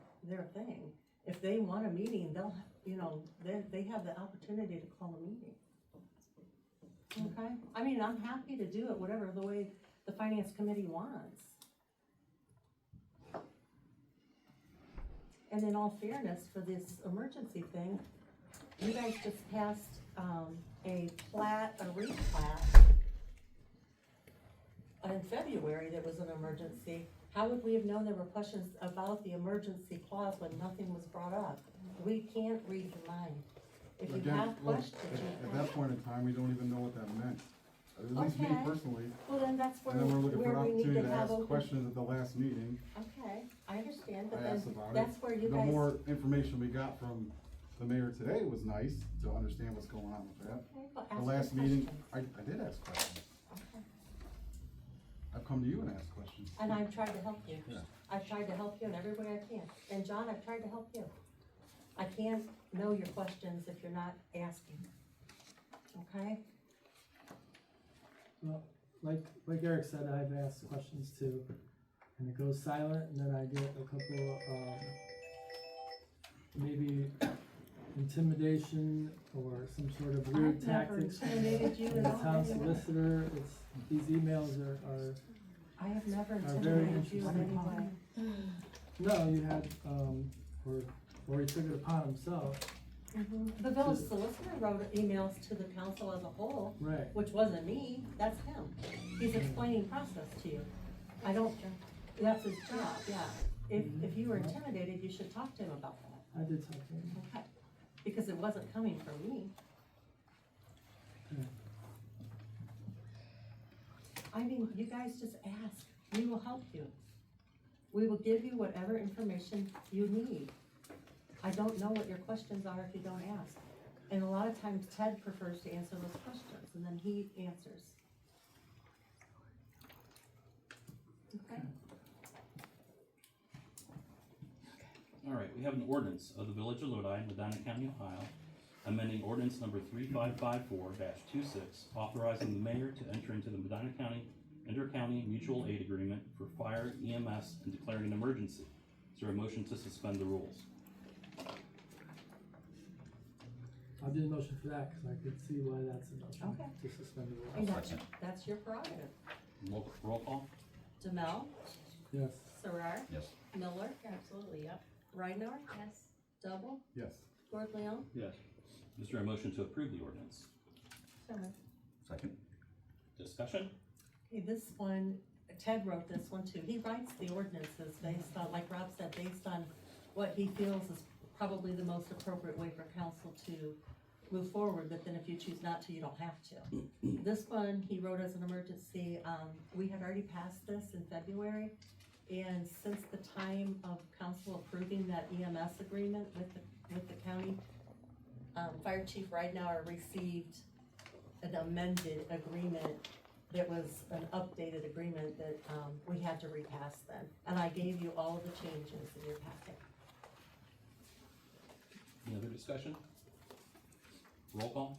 thing. If they want a meeting, they'll, they have the opportunity to call a meeting. Okay, I mean, I'm happy to do it, whatever the way the finance committee wants. And in all fairness, for this emergency thing, you guys just passed, a replat in February that was an emergency. How would we have known there were questions about the emergency clause when nothing was brought up? We can't read the mind. If you Again, have well, questions, at that point in time, we don't even know what that meant. At least me Okay. personally. well, then that's where, And then we're looking for an where we need opportunity to to have ask open. questions at the last meeting. Okay, I understand, but I then asked about it. that's where you The guys, more information we got from the mayor today was nice to understand what's going on with that. Okay, well, The ask last your meeting, questions. I did ask questions. Okay. I've come to you and asked questions. And I've tried to help you. Yeah. I've tried to help you in every way I can. And John, I've tried to help you. I can't know your questions if you're not asking. Okay? Well, like Eric said, I've asked questions too, and it goes silent, and then I get a couple, maybe intimidation or some sort of weird I've never tactics from intimidated you the at all, town anyone. solicitor. These emails are, I have never very intimidated you in any way. no, you had, or he took it upon himself, The village solicitor wrote emails to the council as a whole, right? which wasn't me, that's him. He's explaining process to you. I don't, that's his job, yeah. If you were intimidated, you should talk to him about that. I did talk to him. Okay. Because it wasn't coming from me. Okay. I mean, you guys just ask. We will help you. We will give you whatever information you need. I don't know what your questions are if you don't ask. And a lot of times Ted prefers to answer those questions, and then he answers. Okay? All right, we have an ordinance of the Village of Lodi, Medina County, Ohio, amending ordinance number 3554-26, authorizing the mayor to enter into the Medina County Inter-County Mutual Aid Agreement for fire, EMS, and declaring an emergency. Is there a motion to suspend the rules? I'll do the motion for that, cause I could see why that's a motion Okay. to suspend the And rules. that's your prerogative. Roll call? Demel, Yes. Sarar, Yes. Miller, Absolutely, yep. Reinhardt, Yes. Double, Yes. Gord Leon. Yes. Is there a motion to approve the ordinance? So moved. Second? Discussion? Okay, this one, Ted wrote this one too. He writes the ordinances based on, like Rob said, based on what he feels is probably the most appropriate way for council to move forward, but then if you choose not to, you don't have to. This one, he wrote as an emergency. We had already passed this in February, and since the time of council approving that EMS agreement with the county, Fire Chief Ridenauer received an amended agreement that was an updated agreement that, we had to repass then. And I gave you all of the changes in your packet. Any other discussion? Roll call?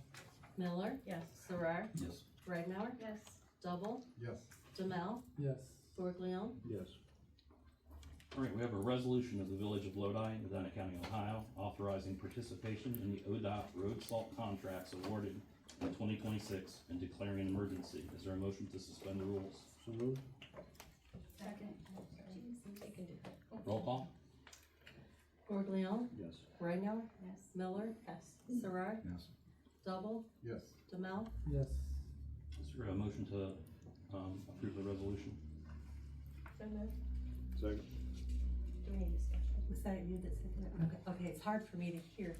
Miller, Yes. Sarar, Yes. Ridenauer, Yes. Double, Yes. Demel, Yes. Gord Leon. Yes. All right, we have a resolution of the Village of Lodi, Medina County, Ohio, authorizing participation in the ODOT road salt contracts awarded in 2026 and declaring an emergency. Is there a motion to suspend the rules? So moved. Second. You can do that. Roll call? Gord Leon, Yes. Ridenauer, Yes. Miller, Yes. Sarar, Yes. Double, Yes. Demel. Yes. Is there a motion to, approve the resolution? So moved. Second. Do we need discussion? Was that you that said that? Okay, it's hard for me to hear.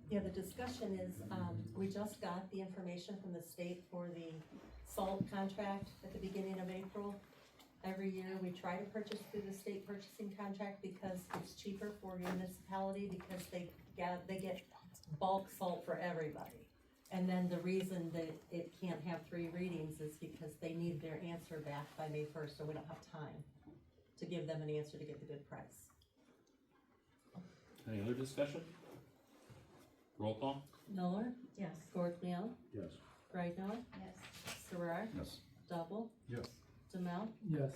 Yeah, the discussion is, we just got the information from the state for the salt contract at the beginning of April. Every year, we try to purchase through the state purchasing contract because it's cheaper for your municipality because they get bulk salt for everybody. And then the reason that it can't have 3 readings is because they need their answer back by May 1st, so we don't have time to give them an answer to get the good price. Any other discussion? Roll call? Miller, Yes. Gord Leon, Yes. Ridenauer, Yes. Sarar, Yes. Double, Yes. Demel. Yes.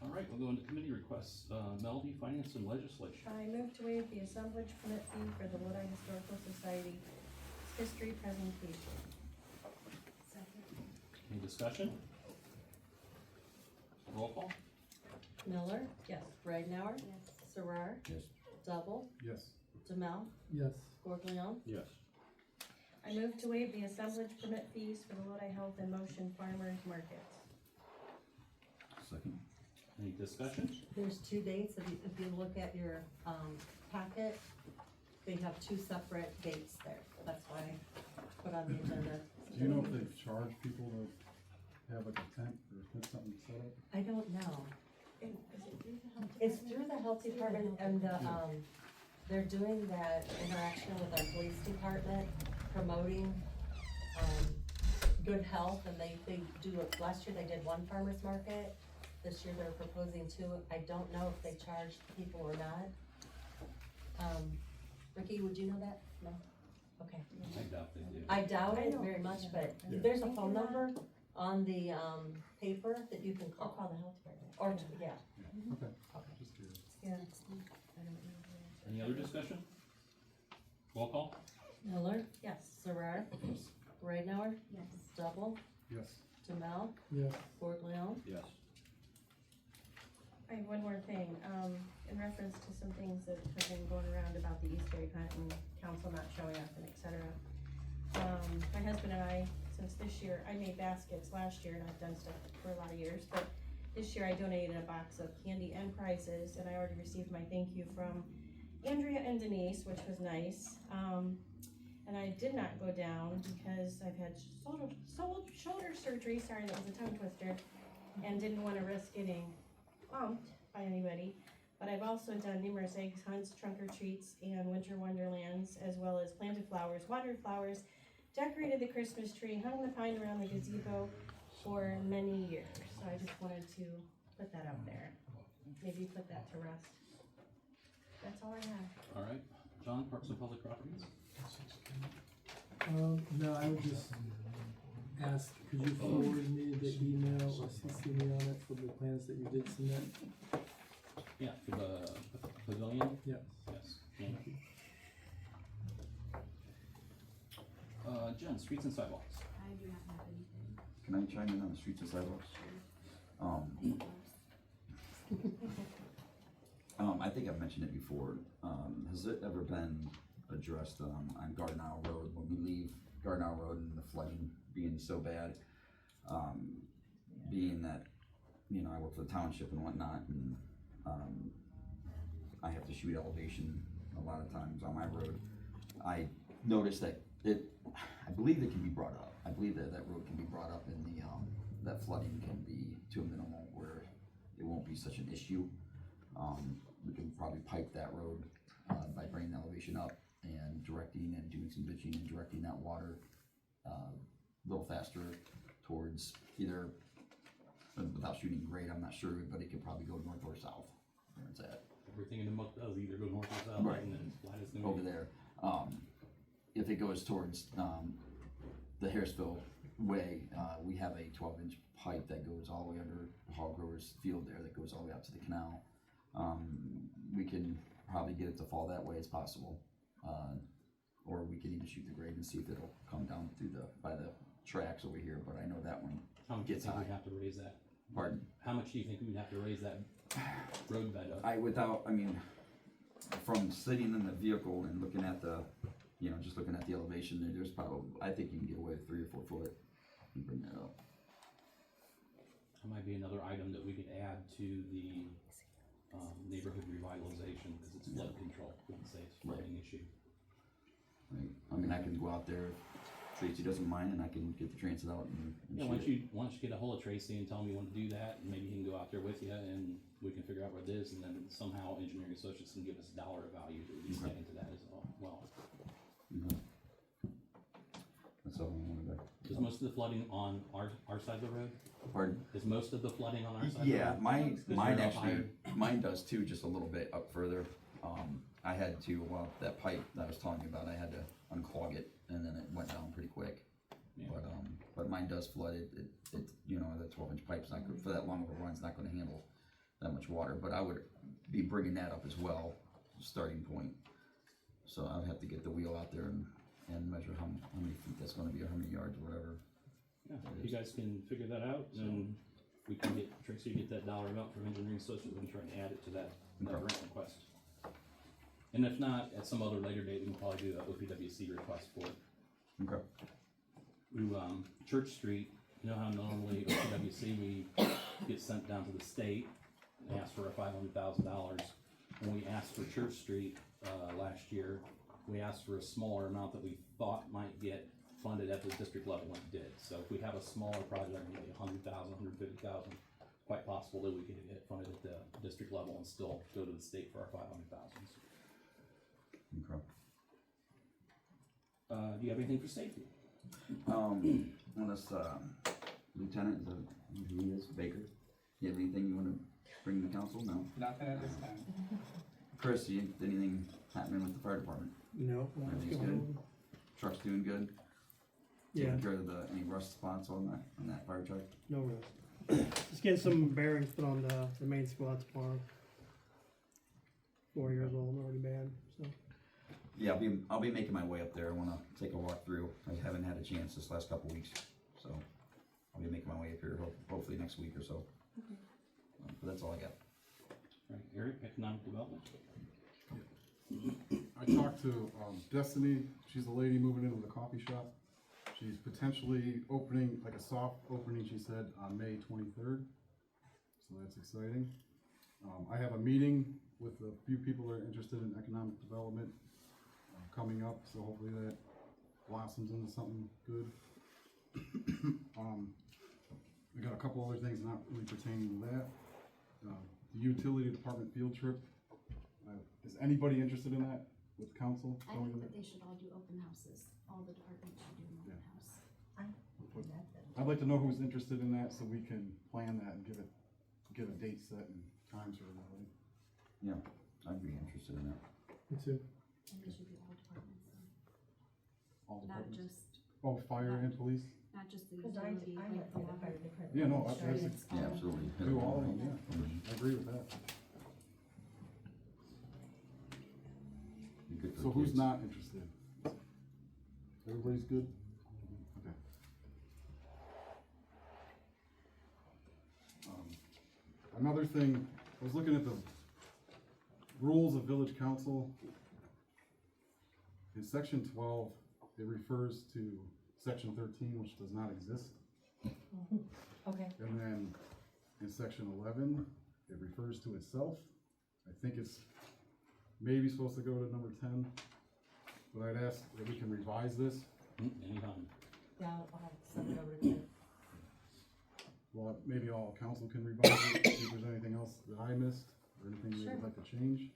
All right, we'll go into committee requests. Melody, Finance and Legislation. I move to waive the assemblage permit fee for the Lodi Historical Society history presentation. Second. Any discussion? Roll call? Miller, Yes. Ridenauer, Yes. Sarar, Yes. Double, Yes. Demel, Yes. Gord Leon. Yes. I move to waive the assemblage permit fees for the Lodi Health and Motion Farmers Market. Second? Any discussion? There's 2 dates, if you look at your, packet, they have 2 separate dates there, that's why I put on the agenda. Do you know if they've charged people to have like a tent or put something set up? I don't know. And is it through the health It's department? through the health department and they're doing that interaction with our police department, promoting, good health, and they do it, last year they did one farmer's market, this year they're proposing two, I don't know if they charge people or not. Ricky, would you know that? No? Okay. I doubt they do. I doubt I it know. very much, but Yeah. there's a Thank phone you, Mom. number on the, paper that you can I'll call, call the health department. or, yeah. Okay, just curious. Yeah. I don't know. Any other discussion? Roll call? Miller, Yes. Sarar, Ridenhour, Yes. Double, Yes. Jamel, Yes. Fort Leon. Yes. I have one more thing, in reference to some things that have been going around about the Easter egg hunt and council not showing up and et cetera. My husband and I, since this year, I made baskets last year and I've done stuff for a lot of years, but this year I donated a box of candy and prizes and I already received my thank you from Andrea and Denise, which was nice. And I did not go down because I've had shoulder surgery, sorry, that was a tongue twister, and didn't wanna risk getting bumped by anybody. But I've also done numerous egg hunts, trunk or treats, and winter wonderlands, as well as planted flowers, watered flowers, decorated the Christmas tree, hung the pine around the gazebo for many years. So I just wanted to put that out there. Maybe put that to rest. That's all I have. All right. John, Parks and Public Properties? No, I would just ask, could you forward me the email or CC me on it for the plans that you did submit? Yeah, for the pavilion? Yes. Yes. Thank you. Jen, streets and sidewalks. Can I chime in on the streets and sidewalks? I think I've mentioned it before, has it ever been addressed, on Garden Isle Road, when we leave Garden Isle Road and the flooding being so bad? Being that, you know, I work for the township and whatnot, and, I have to shoot elevation a lot of times on my road. I noticed that I believe it can be brought up, I believe that road can be brought up and that flooding can be to a minimal where it won't be such an issue. We can probably pipe that road, by bringing the elevation up and directing and doing some ditching and directing that water, a little faster towards either, without shooting grade, I'm not sure, but it could probably go north or south, where it's at. Everything in the muck does either go north or south, Right. and then flat as gonna Over be. there. If it goes towards, the Harrisville Way, we have a 12-inch pipe that goes all the way under the hog growers field there, that goes all the way out to the canal. We can probably get it to fall that way as possible. Or we can even shoot the grade and see if it'll come down through by the tracks over here, but I know that one How much do you gets think high. we'd have to raise that? Pardon? How much do you think we'd have to raise that road bed up? From sitting in the vehicle and looking at the, just looking at the elevation there's probably, I think you can get away with 3 or 4 foot and bring that up. That might be another item that we could add to the, neighborhood revitalization, because it's flood control, wouldn't say it's flooding issue. Right. I can go out there, if Tracy doesn't mind, and I can get the transit out and Yeah, shoot it. why don't you get a hold of Tracy and tell him you want to do that, and maybe he can go out there with you, and we can figure out what it is, and then somehow Engineering Associates can give us dollar value to at least Okay. get into that as well. Mhm. That's all I wanted Is most of the flooding on our side of the road? Pardon? Is most of the flooding on our side of the road? Yeah, mine Because you're up actually, higher. mine does too, just a little bit up further. I had to, that pipe that I was telling you about, I had to unclog it, and then it went down pretty quick. Yeah. But mine does flood, the 12-inch pipe's not good, for that long of a run, it's not gonna handle that much water, but I would be bringing that up as well, starting point. So I'd have to get the wheel out there and measure how many feet that's gonna be, or how many yards, or whatever. Yeah, if you guys can figure that out, then we can get Tracy to get that dollar amount from Engineering Associates and try and add it to that grant request. And if not, at some other later date, we can probably do a OPWC request for it. Okay. Church Street, you know how normally OPWC, we get sent down to the state and ask for a $500,000. When we asked for Church Street, last year, we asked for a smaller amount that we thought might get funded at the district level, and it did. So if we have a smaller project, maybe $100,000, $150,000, quite possible that we could get funded at the district level and still go to the state for our 500,000. Okay. Do you have anything for safety? Unless, Lieutenant, who he is, Baker, you have anything you wanna bring to the council? No? Nothing at this time. Chris, anything happening with the fire department? No. Everything's good? Truck's doing good? Yeah. Taking care of any rust spots on that fire truck? No rust. Just getting some bearings put on the main squad tomorrow. 4 years old, already bad, so. Yeah, I'll be making my way up there. I wanna take a walk through. I haven't had a chance this last couple weeks, so I'll be making my way up here hopefully next week or so. But that's all I got. All right, Eric, economic development. I talked to, Destiny, she's the lady moving into the coffee shop. She's potentially opening, like a soft opening, she said, on May 23rd, so that's exciting. I have a meeting with a few people that are interested in economic development coming up, so hopefully that blossoms into something good. We got a couple other things not really pertaining to that. The utility department field trip, is anybody interested in that with council? I think that they should all do open houses, all the departments should do an open house. I'd like to know who's interested in that so we can plan that and get a date set and times for everybody. Yeah, I'd be interested in that. Me too. And they should be all departments, All not departments. just, Oh, fire and police? not just the 'Cause utility, I like went the through the water. fire department. Yeah, no, Sure, that's, it's Yeah, absolutely. do all of them, yeah, I agree with that. Be good for So the who's kids. not interested? Everybody's good? Okay. Another thing, I was looking at the rules of village council. In section 12, it refers to section 13, which does not exist. Okay. And then in section 11, it refers to itself. I think it's maybe supposed to go to number 10, but I'd ask that we can revise this. Anytime. Yeah, I'll send it over to you. Well, maybe all council can revise it, see if there's anything else that I missed, or anything they Sure. would like to change.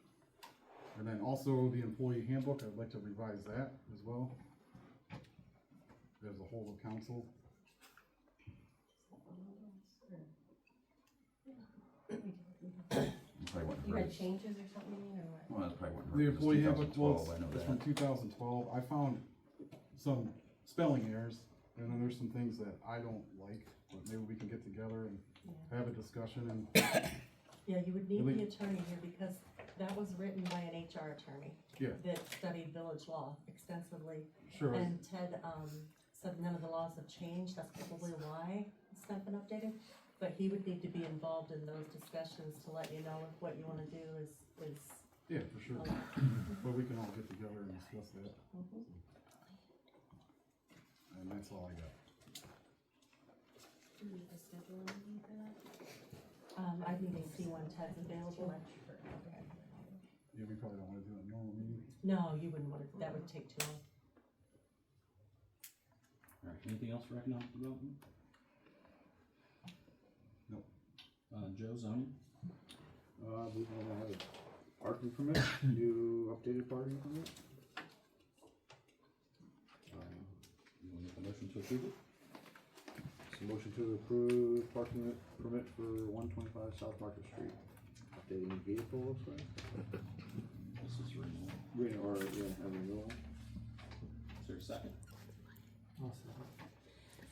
And then also the employee handbook, I'd like to revise that as well. As a whole of council. Probably wasn't You had hers. changes or something, or what? Well, that's probably wasn't The hers. It's employee handbook 2012, I know was from that. 2012. I found some spelling errors, and then there's some things that I don't like, but maybe we can get together and have a discussion and. Yeah, you would need Really? the attorney here because that was written by an HR attorney. Yeah. That studied village law extensively. Sure. And Ted, said none of the laws have changed, that's probably why it's not been updated. But he would need to be involved in those discussions to let you know if what you wanna do is. Yeah, for sure. But we can all get together and discuss that. And that's all I got. Do we need to schedule a meeting for that? I need to see when Ted's available. Yeah, we probably don't wanna do a normal meeting. No, you wouldn't wanna, that would take too long. All right, anything else for economic development? Nope. Joe, zoning? We want to have a parking permit, new updated parking permit. You wanna make a motion to approve it? So motion to approve parking permit for 125 South Market Street. Updating vehicle, looks like. This is renewal. Renewal, yeah, a renewal. Is there a second? Awesome.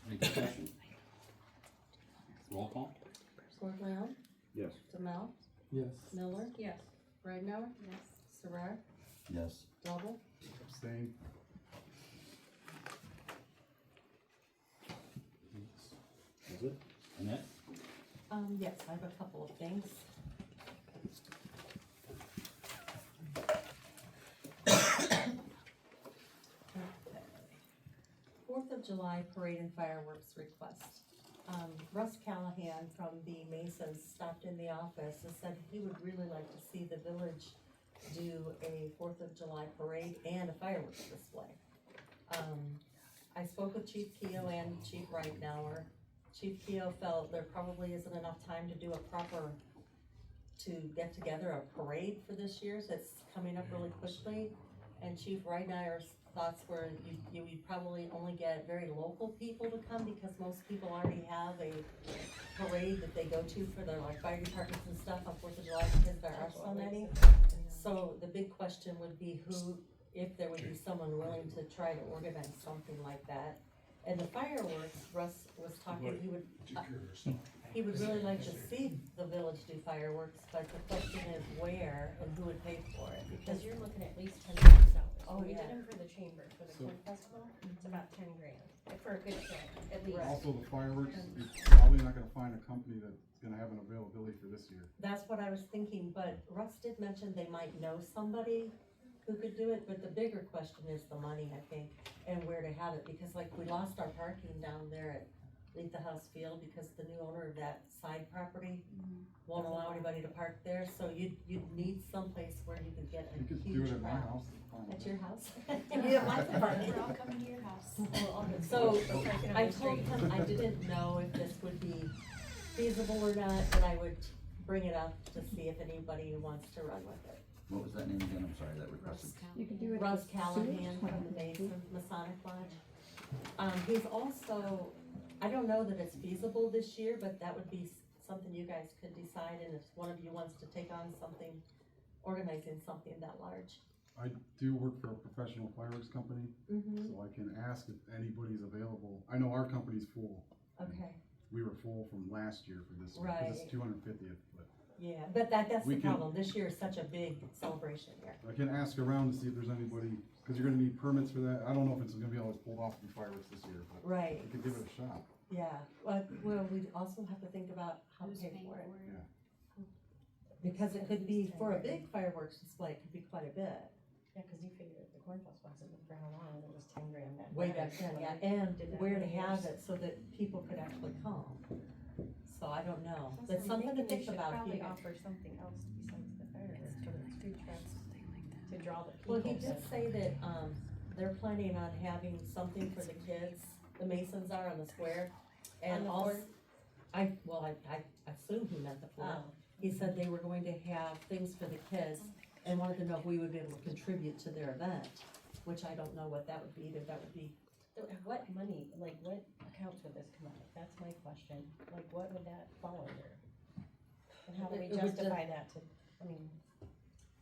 Any discussion? Roll call? Swartlaw, Yes. Jamel, Yes. Miller, Yes. Ridenhour, Yes. Sarar, Yes. Double, Abstain. Is it? Annette? yes, I have a couple of things. Fourth of July Parade and Fireworks request. Russ Callahan from the Masons stopped in the office and said he would really like to see the village do a Fourth of July parade and a fireworks display. I spoke with Chief Keogh and Chief Ridenhour. Chief Keo felt there probably isn't enough time to do to get together a parade for this year, so it's coming up really quickly. And Chief Reideyer's thoughts were you would probably only get very local people to come because most people already have a parade that they go to for their like fire departments and stuff on 4th of July because there are so many. So the big question would be if there would be someone willing to try to organize something like that. And the fireworks, Russ was talking, he would really like to see the village do fireworks, but the question is where and who would pay for it, Because because you're looking at least $10,000. Oh, We yeah. did them for the chamber, for the So- corn festival, it's about 10 grand, for a good show, at least. Also, the fireworks, you're probably not gonna find a company that's gonna have an availability for this year. that's what I was thinking, but Russ did mention they might know somebody who could do it, but the bigger question is the money, I think, and where to have it, because like we lost our parking down there at Letha House Field because the new owner of that side property won't allow anybody to park there, so you'd need someplace where you could get You a could do huge it at my crowd. house. it's fine. At your house? You have lots of parking. We're all coming to your house. So Parking on I the told street. him I didn't know if this would be feasible or not, but I would bring it up to see if anybody wants to run with it. What was that name again? I'm sorry, that requested. You could do it. Russ at Callahan sewage from the plant. Mason Masonic Lodge. He's also, I don't know that it's feasible this year, but that would be something you guys could decide, and if one of you wants to take on something, organizing something that large. I do work for a professional fireworks company, Mm-hmm. so I can ask if anybody's available. I know our company's full. Okay, We were full from last year for this year, Right. because it's 250th, but yeah, but that's We the can- problem, this year is such a big celebration here. I can ask around to see if there's anybody, because you're gonna need permits for that. I don't know if it's gonna be always pulled off to be fireworks this year, but Right. we could give it a shot. Yeah, well, we also have to think about how to pay for it. Yeah. Because it could be, for a big fireworks display, it could be quite a bit, Yeah, cause you figure the corn festival wasn't for how long, it was 10 grand that way night back then, when yeah, we and did that where to many have years. it so that people could actually come. So I don't know, Plus, that's I'm something to thinking think they should about. if Probably you- offer something else besides the fireworks, sort of food trucks to draw the people. Well, he did say that, they're planning on having something for the kids, the Masons are on the square. And On the also, floor? I assume he meant the floor. Oh. He said they were going to have things for the kids and wanted to know if we would be able to contribute to their event, which I don't know what that would be, that would be, So what money, like what accounts would this come out of? That's my question. Like what would that fall under? And how do we It would justify that to, I mean,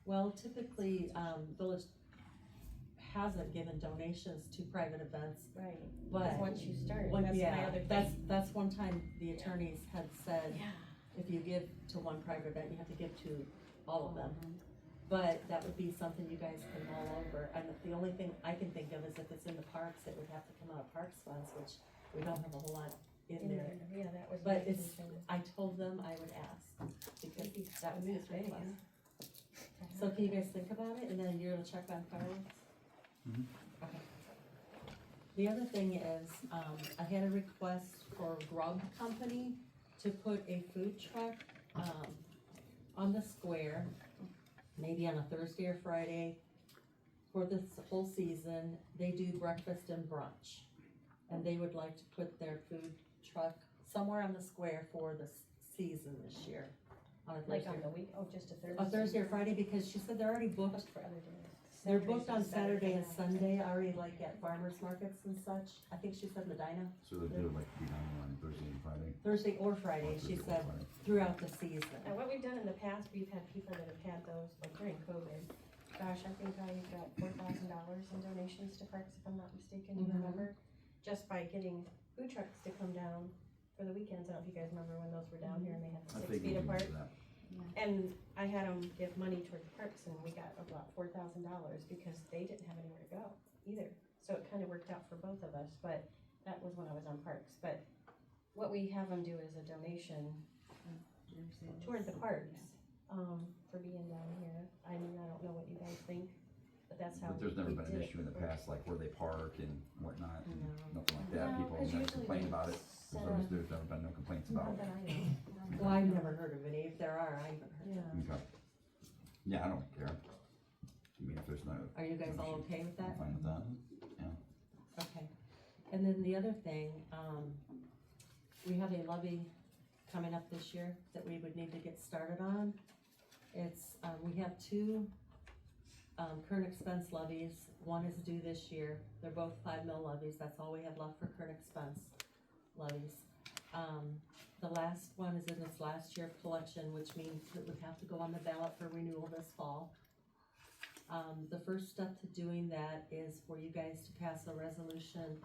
well, typically, village hasn't given donations to private events, right, but. because once you start, One- that's my yeah, other thing. that's one time the attorneys had said, Yeah. if you give to one private event, you have to give to all of them. But that would be something you guys can mull over, and the only thing I can think of is if it's in the parks, it would have to come out of parks funds, which we don't have a whole lot in there. Yeah, that was my But it's, concern. I told them I would ask, because that was his Maybe, request. So can you guys think about it, and then you're gonna check on fireworks? Mhm. Okay. The other thing is, I had a request for Grub Company to put a food truck, on the square, maybe on a Thursday or Friday, for this whole season. They do breakfast and brunch, and they would like to put their food truck somewhere on the square for the season this year. On a Like Thursday. on the week, oh, just a Thursday? A Thursday or Friday, because she said they're already booked. Booked for other days. They're booked on Saturdays Saturday and night. Sunday, already like at farmers markets and such. I think she said Medina, So they do like be done on Thursday and Friday? Thursday or Friday, she Thursday or said, Friday. throughout the season. Now, what we've done in the past, we've had people that have had those, like during COVID. Gosh, I think I got $4,000 in donations to parks, if I'm not mistaken, do you Mhm. remember? Just by getting food trucks to come down for the weekends. I don't know if you guys remember when those were down here and they had the I 6 think we feet can apart. do that. And I had them give money toward the parks and we got about $4,000 because they didn't have anywhere to go either. So it kind of worked out for both of us, but that was when I was on parks. But what we have them do is a donation toward the parks, for being down here. I mean, I don't know what you guys think, but that's how But there's never we been did an it issue in the before. past, like where they park and whatnot, and No. nothing like that, No, people 'cause never usually complain they about it, set there's never been no complaints about Not it. that I know. Well, I've never heard of any. If there are, I haven't heard of them. Okay. Yeah, I don't care. I mean, if there's no, Are you guys all okay with I'm that? fine with that, yeah. Okay. And then the other thing, we have a levy coming up this year that we would need to get started on. It's, we have two, current expense levies. One is due this year. They're both 5 mil levies. That's all we have left for current expense levies. The last one is in its last year of collection, which means it would have to go on the ballot for renewal this fall. The first step to doing that is for you guys to pass a resolution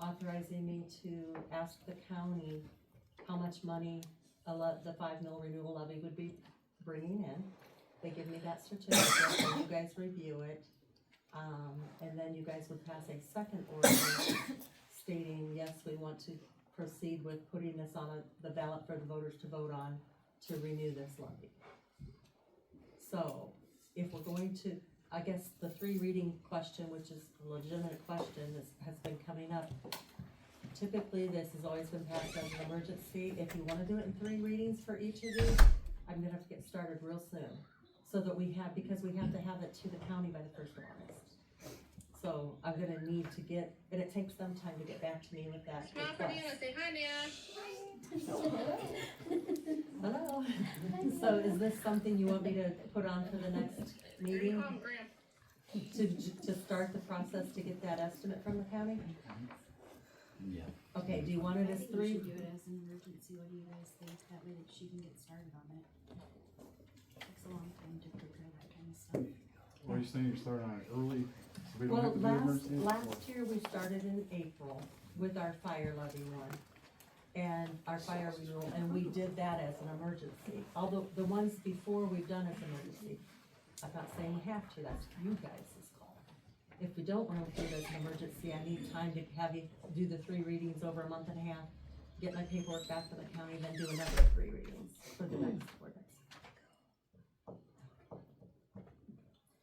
authorizing me to ask the county how much money the 5 mil renewal levy would be bringing in. They give me that certificate, and you guys review it. And then you guys would pass a second ordinance stating, yes, we want to proceed with putting this on the ballot for the voters to vote on to renew this levy. So, if we're going to, I guess the 3 reading question, which is a legitimate question, has been coming up. Typically, this has always been passed as an emergency. If you wanna do it in 3 readings for each of these, I'm gonna have to get started real soon. So that because we have to have it to the county by the 1st of August. So I'm gonna need to get, and it takes them time to get back to me with that request. Say hi, Hello. So is this something you want me to put on for the next meeting? To start the process to get that estimate from the county? Yeah. Okay, do you want it as 3? We should do it as an emergency. What do you guys think? That way that she can get started on it. Takes a long time to prepare that kind of stuff. What are you saying, you're starting on it early, so we don't Well, have to do emergency? last year we started in April with our fire levy one. And our fire renewal, and we did that as an emergency. Although the ones before we've done as emergency. I'm not saying we have to, that's you guys' call. If we don't want to do it as an emergency, I need time to have you do the 3 readings over a month and a half, get my paperwork back from the county, then do another 3 readings for the next ordinance.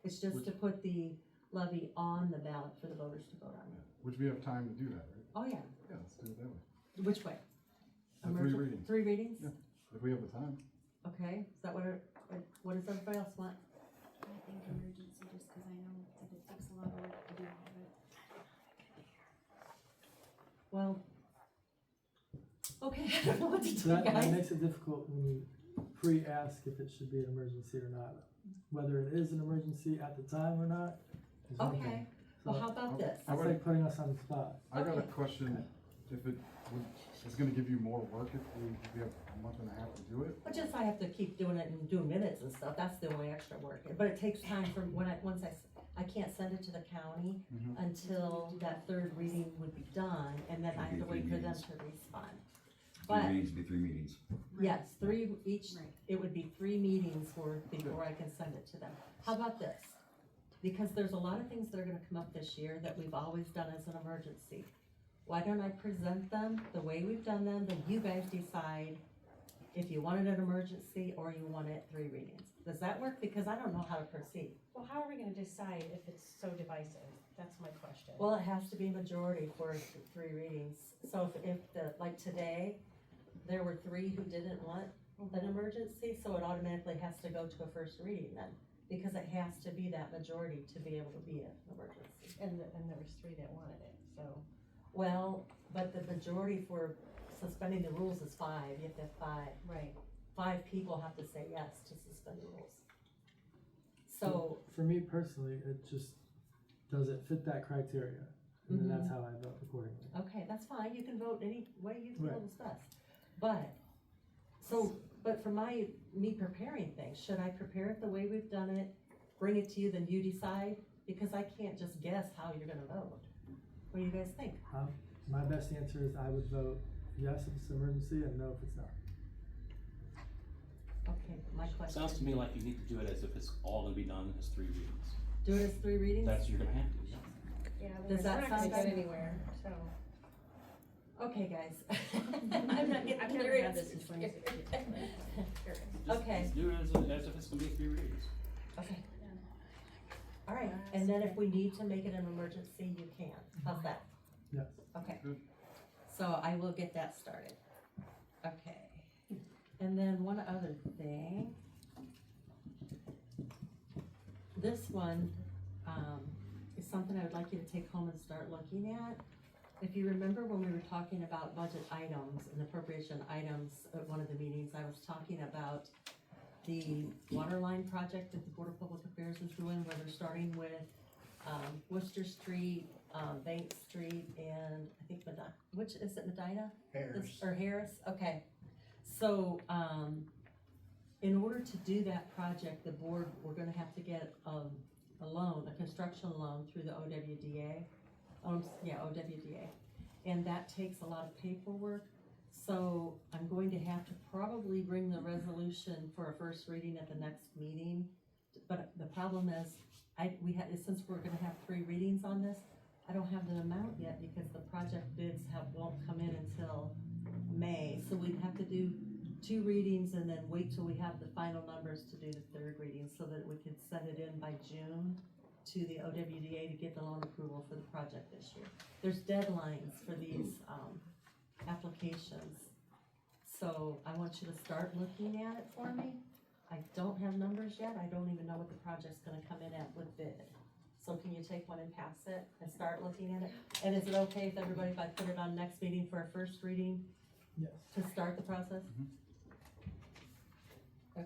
It's just to put the levy on the ballot for the voters to vote on. Which we have time to do that, right? Oh, yeah. Yeah, let's do it that way. Which way? The 3 readings. 3 readings? Yeah, if we have the time. Okay, is that what does everybody else want? I think emergency, just cause I know that it takes a lot of work to do all of it. Well, okay, I don't know what to do, That guys. makes it difficult when you pre-ask if it should be an emergency or not. Whether it is an emergency at the time or not is one Okay, thing. well, So how about this? That's like putting us on the spot. I got a Okay. question, if it is gonna give you more work if we have a month and a half to do it? But just I have to keep doing it and doing minutes and stuff, that's the only extra work. But it takes time from once I can't send it to the county until that 3rd reading would be done, and then I have to wait for them to respond. 3 But, readings would be 3 meetings. yes, 3 each, Right. it would be 3 meetings worth before I can send it to them. How about this? Because there's a lot of things that are gonna come up this year that we've always done as an emergency. Why don't I present them the way we've done them, then you guys decide if you want it an emergency or you want it 3 readings. Does that work? Because I don't know how to proceed. Well, how are we gonna decide if it's so divisive? That's my question. Well, it has to be majority for 3 readings. So if like today, there were 3 who didn't want an emergency, so it automatically has to go to a 1st reading then. Because it has to be that majority to be able to be an emergency. And there was 3 that wanted it, so. Well, but the majority for suspending the rules is 5, you have to have 5. Right. 5 people have to say yes to suspend the rules. So, For me personally, it just, does it fit that criteria? And then that's how I vote accordingly. okay, that's fine, you can vote any way you feel Right. is best. But for me preparing things, should I prepare it the way we've done it, bring it to you, then you decide? Because I can't just guess how you're gonna vote. What do you guys think? My best answer is I would vote yes if it's an emergency and no if it's not. Okay, but my question. Sounds to me like you need to do it as if it's all gonna be done as 3 readings. Do it as 3 readings? That's, you're gonna have to, yeah. Yeah, Does that we're not sound gonna get good? anywhere, so. Okay, guys. I'm not getting, I've never had this in curious. 26 years. Curious. Okay. Just do it as if it's gonna be 3 readings. Okay. All right, and then if we need to make it an emergency, you can. How's that? Yes. Okay. So I will get that started. Okay. And then one other thing. This one, is something I would like you to take home and start looking at. If you remember when we were talking about budget items and appropriation items at one of the meetings, I was talking about the water line project that the Board of Public Affairs is doing, where they're starting with, Worcester Street, Bank Street, and I think Medina, which, is it Medina? Or Harris, okay. So, in order to do that project, the board, we're gonna have to get, a loan, a construction loan through the OWDA. OWDA. And that takes a lot of paperwork, so I'm going to have to probably bring the resolution for a first reading at the next meeting. But the problem is, since we're gonna have 3 readings on this, I don't have the amount yet because the project bids won't come in until May. So we'd have to do 2 readings and then wait till we have the final numbers to do the 3rd reading so that we could set it in by June to the OWDA to get the loan approval for the project this year. There's deadlines for these, applications. So I want you to start looking at it for me. I don't have numbers yet. I don't even know what the project's gonna come in at with bid. So can you take one and pass it and start looking at it? And is it okay with everybody if I put it on next meeting for a first reading Yes. to start the process? Okay.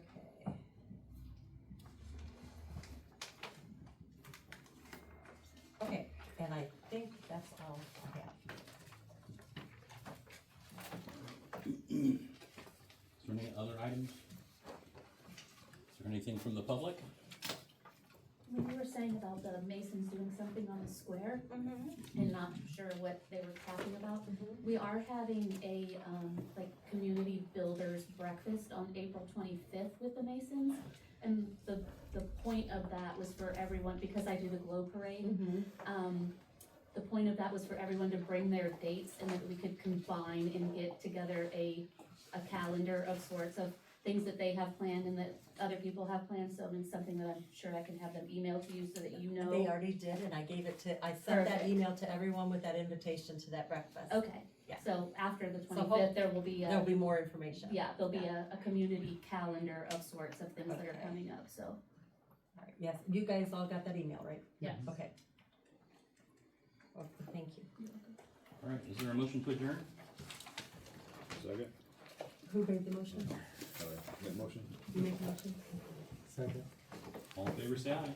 Okay, and I think that's all I have. Is there any other items? Is there anything from the public? When you were saying about the Masons doing something on the square, and not sure what they were talking about, we are having a, like, community builders breakfast on April 25th with the Masons. And the point of that was for everyone, because I do the Glow Parade, the point of that was for everyone to bring their dates and that we could combine and get together a calendar of sorts of things that they have planned and that other people have planned, so it's something that I'm sure I can have them email to you so that you know. They already did, and I sent that Perfect. email to everyone with that invitation to that breakfast. Okay, Yeah. so after the So 25th, there will be There'll be more information. yeah, there'll be a community calendar of sorts of things that are Okay. coming up, so. All right, yes, you guys all got that email, right? Yes. Okay. Okay, thank you. All right, is there a motion to adjourn? Second. Who made the motion? Make motion. You make the motion? Second. All in favor, say aye.